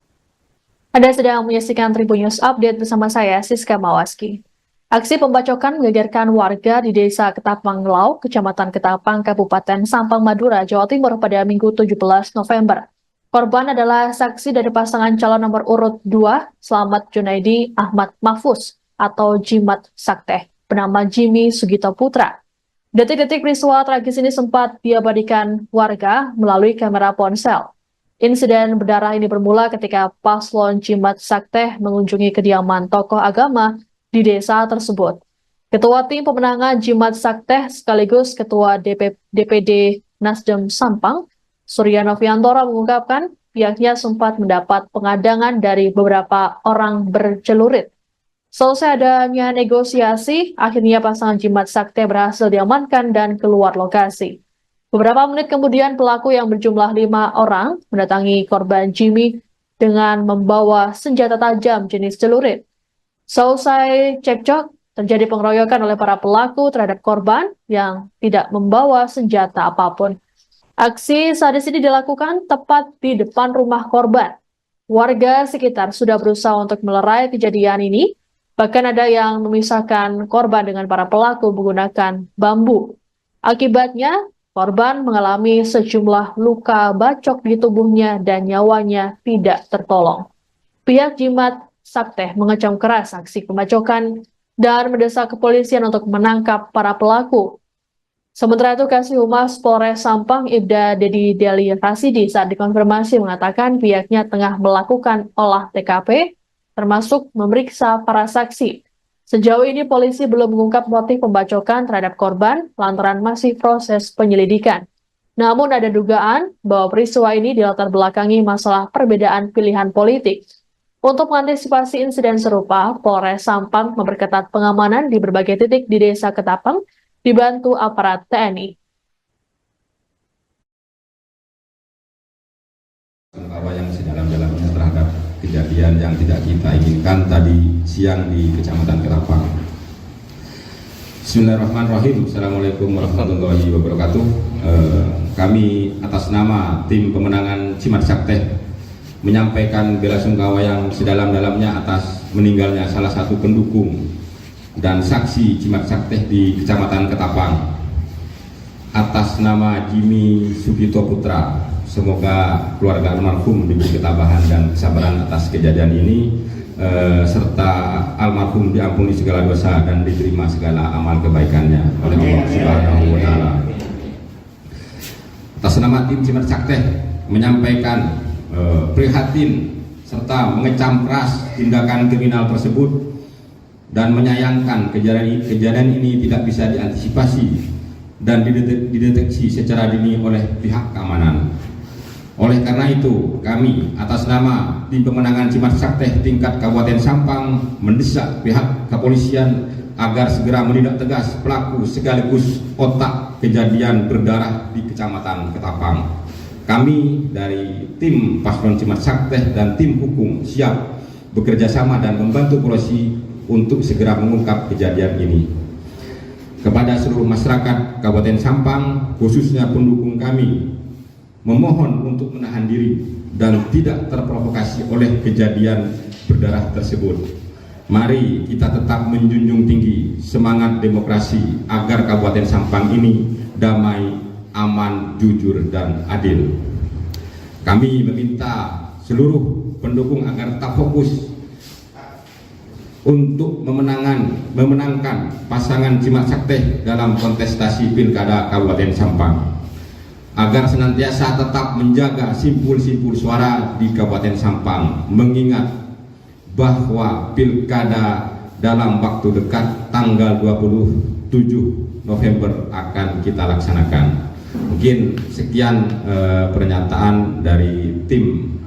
Anda sedang menyaksikan Tribun News Update bersama saya, Siska Mawaski. Aksi pembacokan menggegerkan warga di Desa Ketapang Lauk, Kecamatan Ketapang, Kabupaten Sampang, Madura, Jawa Timur pada Minggu 17 November. Korban adalah saksi dari pasangan calon nomor urut 2, Slamet Junaidi Ahmad Mahfuz atau Jimat Sakteh, bernama Jimmy Sugito Putra. Detik-detik peristiwa tragis ini sempat diabadikan warga melalui kamera ponsel. Insiden berdarah ini bermula ketika paslon Jimat Sakteh mengunjungi kediaman tokoh agama di desa tersebut. Ketua Tim Pemenangan Jimat Sakteh sekaligus Ketua DPD Nasdem Sampang, Suryano Fiantoro mengungkapkan pihaknya sempat mendapat pengadangan dari beberapa orang bercelurit. Selesai adanya negosiasi, akhirnya pasangan Jimat Sakteh berhasil diamankan dan keluar lokasi. Beberapa menit kemudian pelaku yang berjumlah 5 orang mendatangi korban Jimmy dengan membawa senjata tajam jenis celurit. Selesai cekcok, terjadi pengeroyokan oleh para pelaku terhadap korban yang tidak membawa senjata apapun. Aksi sadis ini dilakukan tepat di depan rumah korban. Warga sekitar sudah berusaha untuk melerai kejadian ini, bahkan ada yang memisahkan korban dengan para pelaku menggunakan bambu. Akibatnya, korban mengalami sejumlah luka bacok di tubuhnya dan nyawanya tidak tertolong. Pihak Jimat Sakteh mengecam keras aksi pembacokan dan mendesak kepolisian untuk menangkap para pelaku. Sementara itu, Kasih Humas Polres Sampang Ibda Dedi Deli Rasidi saat dikonfirmasi mengatakan pihaknya tengah melakukan olah TKP, termasuk memeriksa para saksi. Sejauh ini polisi belum mengungkap motif pembacokan terhadap korban lantaran masih proses penyelidikan. Namun ada dugaan bahwa peristiwa ini dilatar belakangi masalah perbedaan pilihan politik. Untuk mengantisipasi insiden serupa, Polres Sampang memperketat pengamanan di berbagai titik di Desa Ketapang, dibantu aparat TNI. Sungkawa yang sedalam-dalamnya terhadap kejadian yang tidak kita inginkan tadi siang di Kecamatan Ketapang. Bismillahirrahmanirrahim. Assalamualaikum warahmatullahi wabarakatuh. Kami atas nama Tim Pemenangan Jimat Sakteh menyampaikan belasungkawa yang sedalam-dalamnya atas meninggalnya salah satu pendukung dan saksi Jimat Sakteh di Kecamatan Ketapang. Atas nama Jimmy Sugito Putra, semoga keluarga almarhum diberi ketabahan dan kesabaran atas kejadian ini, serta almarhum diampuni segala dosa dan diterima segala amal kebaikannya oleh Allah Subhanahu wa Ta'ala. Atas nama Tim Jimat Sakteh menyampaikan prihatin serta mengecam keras tindakan kriminal tersebut dan menyayangkan kejadian ini tidak bisa diantisipasi dan dideteksi secara dini oleh pihak keamanan. Oleh karena itu, kami atas nama Tim Pemenangan Jimat Sakteh tingkat Kabupaten Sampang mendesak pihak kepolisian agar segera menindak tegas pelaku sekaligus otak kejadian berdarah di Kecamatan Ketapang. Kami dari tim Paslon Jimat Sakteh dan tim hukum siap bekerja sama dan membantu polisi untuk segera mengungkap kejadian ini. Kepada seluruh masyarakat Kabupaten Sampang, khususnya pendukung kami, memohon untuk menahan diri dan tidak terprovokasi oleh kejadian berdarah tersebut. Mari kita tetap menjunjung tinggi semangat demokrasi agar Kabupaten Sampang ini damai, aman, jujur, dan adil. Kami meminta seluruh pendukung agar tetap fokus untuk memenangkan pasangan Jimat Sakteh dalam kontestasi Pilkada Kabupaten Sampang, agar senantiasa tetap menjaga simpul-simpul suara di Kabupaten Sampang, mengingat bahwa Pilkada dalam waktu dekat tanggal 27 November akan kita laksanakan. Mungkin sekian pernyataan dari tim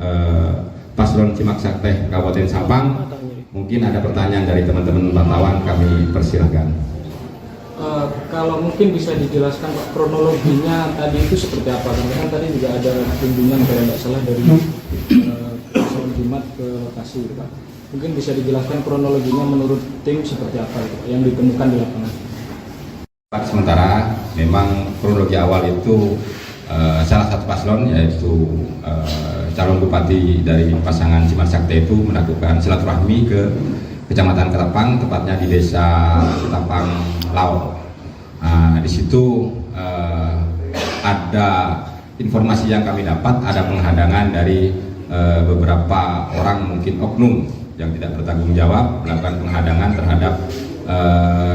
Paslon Jimat Sakteh Kabupaten Sampang. Mungkin ada pertanyaan dari teman-teman wartawan, kami persilahkan. Kalau mungkin bisa dijelaskan Pak, kronologinya tadi itu seperti apa? Karena kan tadi juga ada kunjungan kalau tidak salah dari Paslon Jimat ke lokasi, Pak. Mungkin bisa dijelaskan kronologinya menurut tim seperti apa yang ditemukan di lapangan? Sementara memang kronologi awal itu salah satu paslon yaitu calon bupati dari pasangan Jimat Sakteh itu melakukan silaturahmi ke Kecamatan Ketapang, tepatnya di Desa Ketapang Laut. Di situ ada informasi yang kami dapat ada penghadangan dari beberapa orang, mungkin oknum yang tidak bertanggung jawab, melakukan penghadangan terhadap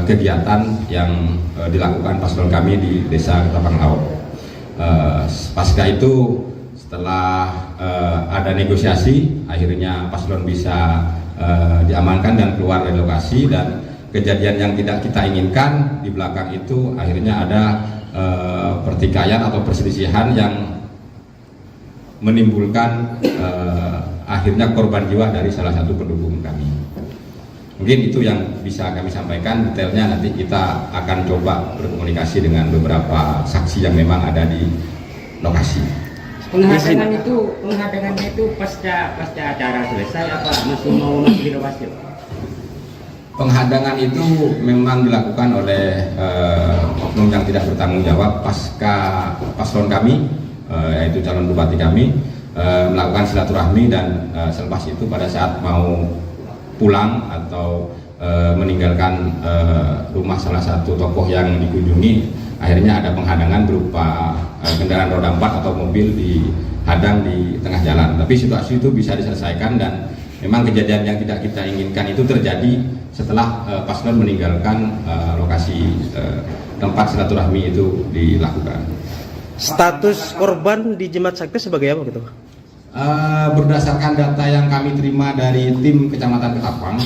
kegiatan yang dilakukan paslon kami di Desa Ketapang Laut. Pasca itu, setelah ada negosiasi, akhirnya paslon bisa diamankan dan keluar dari lokasi, dan kejadian yang tidak kita inginkan di belakang itu akhirnya ada pertikaian atau perselisihan yang menimbulkan akhirnya korban jiwa dari salah satu pendukung kami. Mungkin itu yang bisa kami sampaikan. Detailnya nanti kita akan coba berkomunikasi dengan beberapa saksi yang memang ada di lokasi. Penghadangannya itu pasca acara selesai apa masih mau dilewati? Penghadangan itu memang dilakukan oleh oknum yang tidak bertanggung jawab pasca paslon kami, yaitu calon bupati kami, melakukan silaturahmi, dan selepas itu pada saat mau pulang atau meninggalkan rumah salah satu tokoh yang dikunjungi, akhirnya ada penghadangan berupa kendaraan roda 4 atau mobil dihadang di tengah jalan. Tapi situasi itu bisa diselesaikan, dan memang kejadian yang tidak kita inginkan itu terjadi setelah paslon meninggalkan lokasi tempat silaturahmi itu dilakukan. Status korban di Jimat Sakti sebagai apa gitu? Berdasarkan data yang kami terima dari tim Kecamatan Ketapang,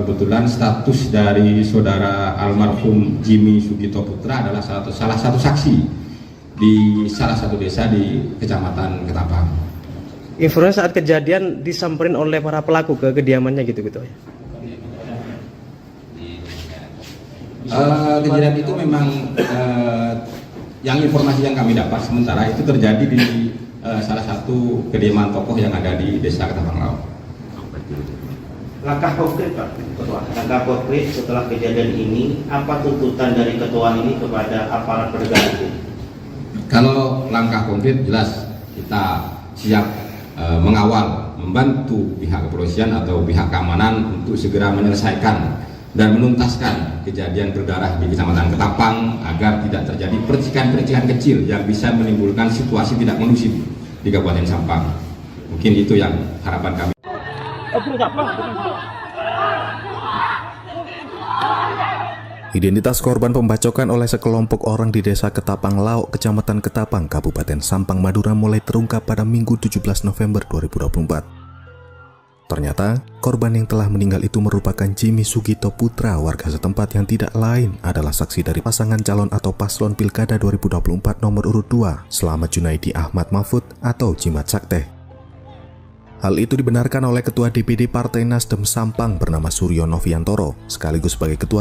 kebetulan status dari saudara almarhum Jimmy Sugito Putra adalah salah satu saksi di salah satu desa di Kecamatan Ketapang. Informasi saat kejadian disamperin oleh para pelaku ke kediamannya gitu-gitu ya? Kejadian itu memang yang informasi yang kami dapat sementara itu terjadi di salah satu kediaman tokoh yang ada di Desa Ketapang Laut. Langkah konkret Pak Ketua, langkah konkret setelah kejadian ini, apa tuntutan dari ketua ini kepada aparat penegak hukum? Kalau langkah konkret jelas kita siap mengawal, membantu pihak kepolisian atau pihak keamanan untuk segera menyelesaikan dan menuntaskan kejadian berdarah di Kecamatan Ketapang agar tidak terjadi percikan-percikan kecil yang bisa menimbulkan situasi tidak kondusif di Kabupaten Sampang. Mungkin itu yang harapan kami. Identitas korban pembacokan oleh sekelompok orang di Desa Ketapang Lauk, Kecamatan Ketapang, Kabupaten Sampang, Madura mulai terungkap pada Minggu 17 November 2024. Ternyata, korban yang telah meninggal itu merupakan Jimmy Sugito Putra, warga setempat yang tidak lain adalah saksi dari pasangan calon atau paslon Pilkada 2024 nomor urut 2, Slamet Junaidi Ahmad Mahfud atau Jimat Sakti. Hal itu dibenarkan oleh Ketua DPD Partai Nasdem Sampang bernama Suryo Noviantoro, sekaligus sebagai Ketua